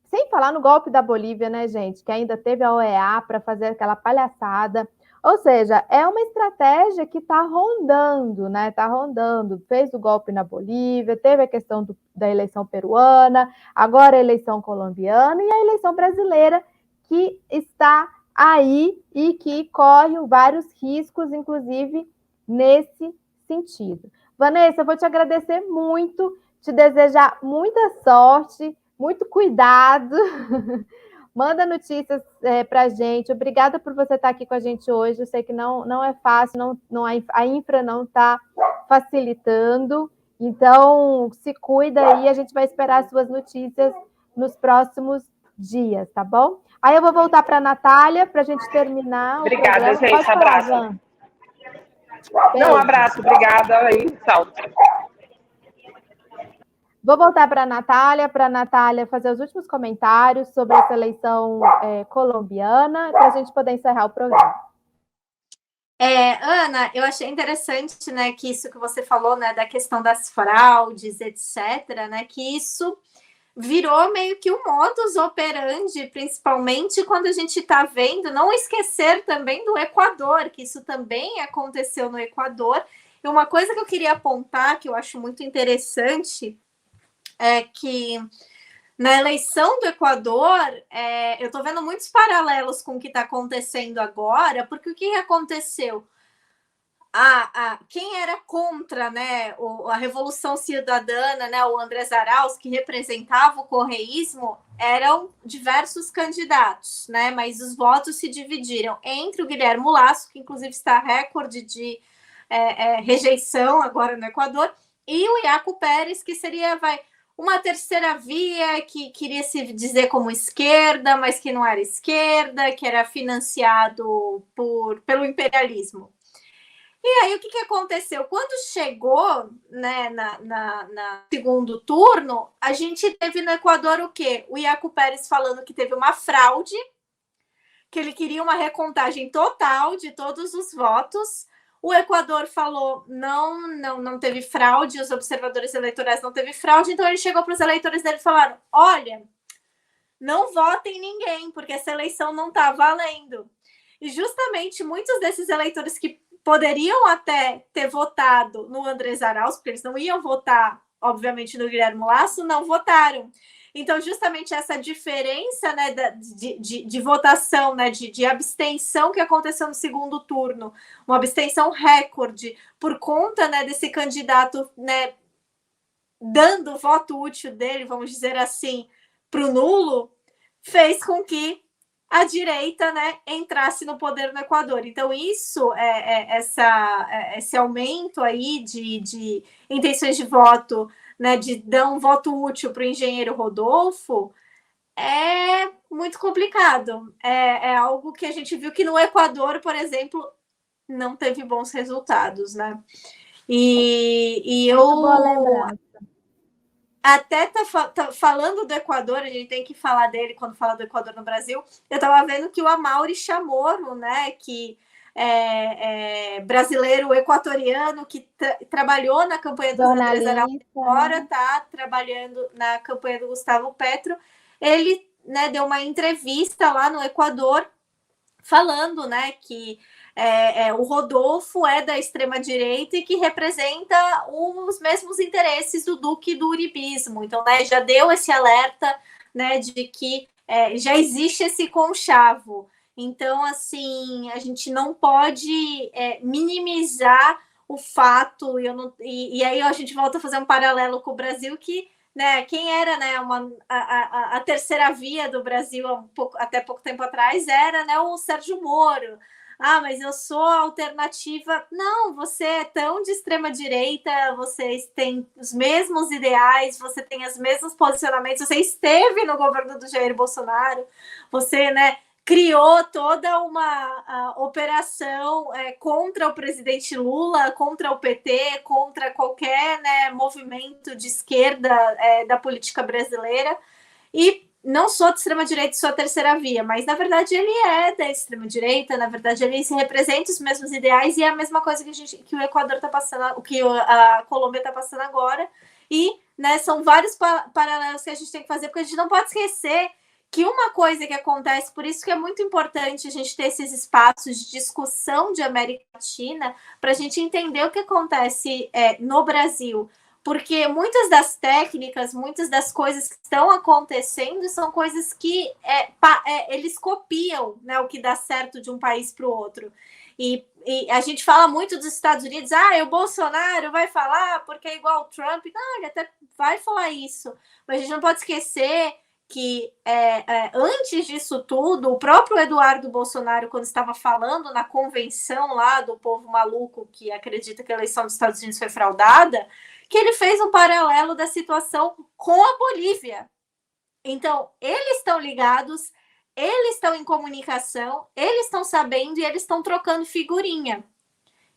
sem falar no golpe da Bolívia, né, gente? Que ainda teve a OEA para fazer aquela palhaçada. Ou seja, é uma estratégia que está rondando, né? Está rondando. Fez o golpe na Bolívia, teve a questão da eleição peruana, agora a eleição colombiana e a eleição brasileira, que está aí e que corre vários riscos, inclusive nesse sentido. Vanessa, eu vou te agradecer muito, te desejar muita sorte, muito cuidado. Manda notícias para a gente. Obrigada por você estar aqui com a gente hoje. Eu sei que não é fácil, a infra não está facilitando. Então, se cuida aí, a gente vai esperar as suas notícias nos próximos dias, tá bom? Aí eu vou voltar para a Natália para a gente terminar. Obrigada, gente. Pode abraço. Falar, não, abraço. Obrigada. Aí, salve. Vou voltar para a Natália fazer os últimos comentários sobre essa eleição colombiana, para a gente poder encerrar o programa. Ana, eu achei interessante, né, que isso que você falou, né, da questão das fraudes, etc., né, que isso virou meio que um modus operandi, principalmente quando a gente está vendo, não esquecer também do Equador, que isso também aconteceu no Equador. E uma coisa que eu queria apontar, que eu acho muito interessante, é que na eleição do Equador, eu estou vendo muitos paralelos com o que está acontecendo agora, porque o que aconteceu? Quem era contra, né, a Revolução Cidadana, né, o Andrés Arauz, que representava o correísmo, eram diversos candidatos, né, mas os votos se dividiram entre o Guilherme Lasso, que inclusive está recorde de rejeição agora no Equador, e o Yaku Pérez, que seria, uma terceira via, que queria se dizer como esquerda, mas que não era esquerda, que era financiado pelo imperialismo. E aí, o que aconteceu? Quando chegou, né, na segundo turno, a gente teve no Equador o quê? O Yaku Pérez falando que teve uma fraude, que ele queria uma recontagem total de todos os votos. O Equador falou, não teve fraude, os observadores eleitorais não teve fraude, então ele chegou para os eleitores dele e falaram, olha, não votem em ninguém, porque essa eleição não está valendo. E justamente muitos desses eleitores que poderiam até ter votado no Andrés Arauz, porque eles não iam votar, obviamente, no Guilherme Lasso, não votaram. Então, justamente essa diferença, né, de votação, né, de abstenção que aconteceu no segundo turno, uma abstenção recorde, por conta, né, desse candidato, né, dando o voto útil dele, vamos dizer assim, para o nulo, fez com que a direita, né, entrasse no poder no Equador. Então, isso, esse aumento aí de intenções de voto, né, de dar um voto útil para o engenheiro Rodolfo, é muito complicado. É algo que a gente viu que no Equador, por exemplo, não teve bons resultados, né? E eu... Boa lembrança. Até falando do Equador, a gente tem que falar dele quando fala do Equador no Brasil. Eu estava vendo que o Amaury Chamorro, né, que brasileiro equatoriano que trabalhou na campanha do Andrés Arauz, agora está trabalhando na campanha do Gustavo Petro. Ele, né, deu uma entrevista lá no Equador falando, né, que o Rodolfo é da extrema-direita e que representa os mesmos interesses do Duque e do uribismo. Então, né, já deu esse alerta, né, de que já existe esse conchavo. Então, assim, a gente não pode minimizar o fato, e aí a gente volta a fazer um paralelo com o Brasil, que, né, quem era, né, a terceira via do Brasil até pouco tempo atrás era, né, o Sérgio Moro. Mas eu sou a alternativa. Não, você é tão de extrema-direita, vocês têm os mesmos ideais, você tem os mesmos posicionamentos, você esteve no governo do Jair Bolsonaro, você, né, criou toda uma operação contra o presidente Lula, contra o PT, contra qualquer, né, movimento de esquerda da política brasileira. E não sou de extrema-direita, sou a terceira via, mas na verdade ele é da extrema-direita, na verdade ele se representa os mesmos ideais e é a mesma coisa que o Equador está passando, o que a Colômbia está passando agora. E, né, são vários paralelos que a gente tem que fazer, porque a gente não pode esquecer que uma coisa que acontece, por isso que é muito importante a gente ter esses espaços de discussão de América Latina, para a gente entender o que acontece no Brasil. Porque muitas das técnicas, muitas das coisas que estão acontecendo são coisas que eles copiam, né, o que dá certo de um país para o outro. E a gente fala muito dos Estados Unidos, o Bolsonaro vai falar porque é igual ao Trump. Não, ele até vai falar isso. Mas a gente não pode esquecer que antes disso tudo, o próprio Eduardo Bolsonaro, quando estava falando na convenção lá do povo maluco que acredita que a eleição dos Estados Unidos foi fraudada, que ele fez um paralelo da situação com a Bolívia. Então, eles estão ligados, eles estão em comunicação, eles estão sabendo e eles estão trocando figurinha.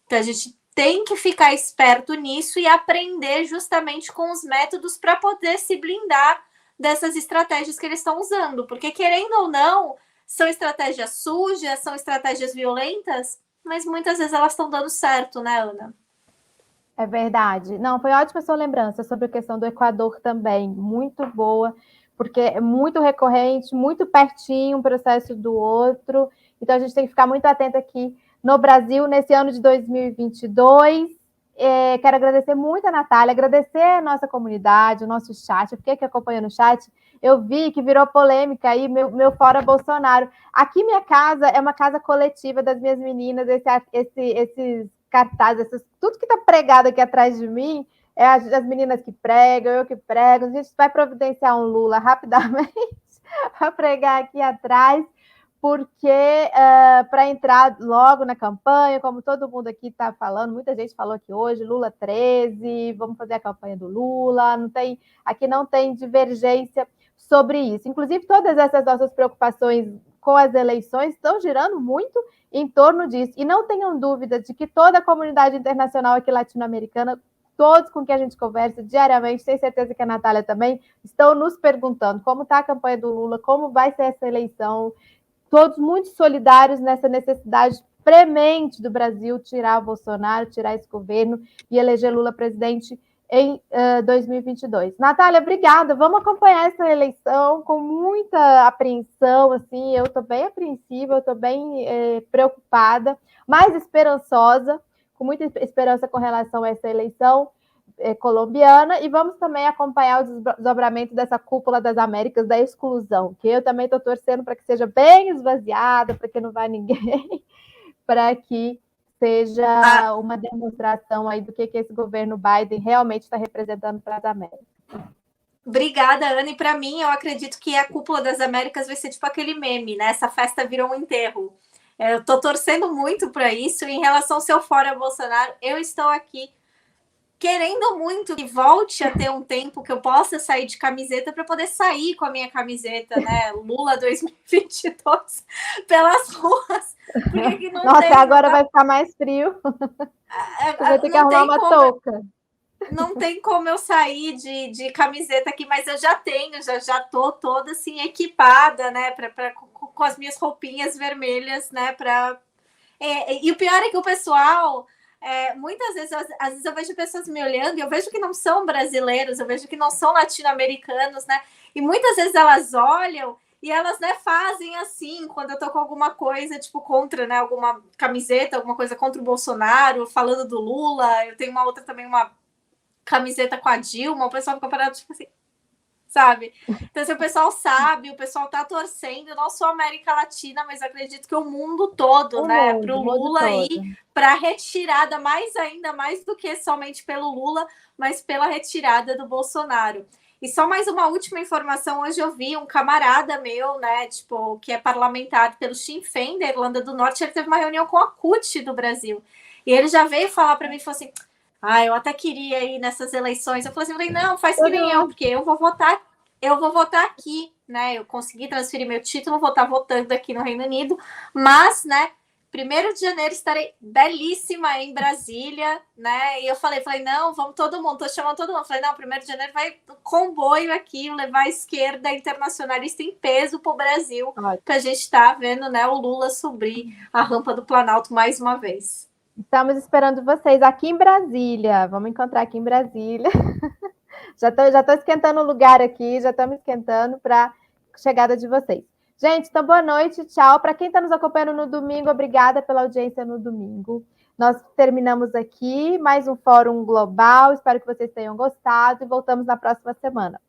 Então, a gente tem que ficar esperto nisso e aprender justamente com os métodos para poder se blindar dessas estratégias que eles estão usando. Porque, querendo ou não, são estratégias sujas, são estratégias violentas, mas muitas vezes elas estão dando certo, né, Ana? É verdade. Não, foi ótima sua lembrança sobre a questão do Equador também, muito boa, porque é muito recorrente, muito pertinho um processo do outro, então a gente tem que ficar muito atento aqui no Brasil, nesse ano de 2022. Quero agradecer muito a Natália, agradecer a nossa comunidade, o nosso chat, eu fiquei aqui acompanhando o chat, eu vi que virou polêmica aí, meu Fora Bolsonaro. Aqui minha casa é uma casa coletiva das minhas meninas, esses cartazes, tudo que está pregado aqui atrás de mim, é as meninas que pregam, eu que prego, a gente vai providenciar um Lula rapidamente para pregar aqui atrás, porque para entrar logo na campanha, como todo mundo aqui está falando, muita gente falou aqui hoje, Lula 13, vamos fazer a campanha do Lula, aqui não tem divergência sobre isso. Inclusive, todas essas nossas preocupações com as eleições estão girando muito em torno disso. E não tenham dúvida de que toda a comunidade internacional aqui latino-americana, todos com quem a gente conversa diariamente, tenho certeza que a Natália também, estão nos perguntando como está a campanha do Lula, como vai ser essa eleição, todos muito solidários nessa necessidade premente do Brasil tirar o Bolsonaro, tirar esse governo e eleger Lula presidente em 2022. Natália, obrigada. Vamos acompanhar essa eleição com muita apreensão, assim, eu estou bem apreensiva, eu estou bem preocupada, mas esperançosa, com muita esperança com relação a essa eleição colombiana, e vamos também acompanhar o desdobramento dessa cúpula das Américas da exclusão, que eu também estou torcendo para que seja bem esvaziada, para que não vá ninguém, para que seja uma demonstração aí do que esse governo Biden realmente está representando para as Américas. Obrigada, Ana. E para mim, eu acredito que a Cúpula das Américas vai ser tipo aquele meme, né? Essa festa virou um enterro. Eu estou torcendo muito para isso. Em relação ao seu Fora Bolsonaro, eu estou aqui querendo muito que volte a ter um tempo que eu possa sair de camiseta para poder sair com a minha camiseta, né? Lula 2022 pelas ruas. Porque não Nossa, tem, agora vai ficar mais frio. Você vai ter que arrumar uma touca. Não tem como eu sair de camiseta aqui, mas eu já tenho, já tô toda assim equipada, né? Com as minhas roupinhas vermelhas, né? E o pior é que o pessoal... muitas vezes, às vezes eu vejo pessoas me olhando e eu vejo que não são brasileiros, eu vejo que não são latino-americanos, né? E muitas vezes elas olham e elas, né, fazem assim, quando eu tô com alguma coisa, tipo, contra, né, alguma camiseta, alguma coisa contra o Bolsonaro, falando do Lula, eu tenho uma outra também, uma camiseta com a Dilma, o pessoal fica parado, tipo assim, sabe? Então, assim, o pessoal sabe, o pessoal tá torcendo, não só a América Latina, mas acredito que o mundo todo, né, pro Lula aí, pra retirada, mais do que somente pelo Lula, mas pela retirada do Bolsonaro. E só mais uma última informação, hoje eu vi um camarada meu, né, tipo, que é parlamentar pelo Sinn Féin da Irlanda do Norte, ele teve uma reunião com a CUT do Brasil, e ele já veio falar para mim, falou assim, eu até queria ir nessas eleições, eu falei assim, não, faz que nem eu, porque eu vou votar eu vou votar aqui, né? Eu consegui transferir meu título, vou estar votando aqui no Reino Unido, mas, né? 1º de janeiro estarei belíssima em Brasília, né? E eu falei, não, vamos todo mundo, tô chamando todo mundo. Falei, não, 1º de janeiro vai comboio aqui, levar a esquerda internacionalista em peso pro Brasil, pra gente estar vendo, né, o Lula subir a rampa do Planalto mais uma vez. Estamos esperando vocês aqui em Brasília. Vamos encontrar aqui em Brasília. Já tô esquentando o lugar aqui, já estamos esquentando para a chegada de vocês. Gente, então boa noite, tchau. Para quem está nos acompanhando no domingo, obrigada pela audiência no domingo. Nós terminamos aqui mais um Fórum Global. Espero que vocês tenham gostado e voltamos na próxima semana.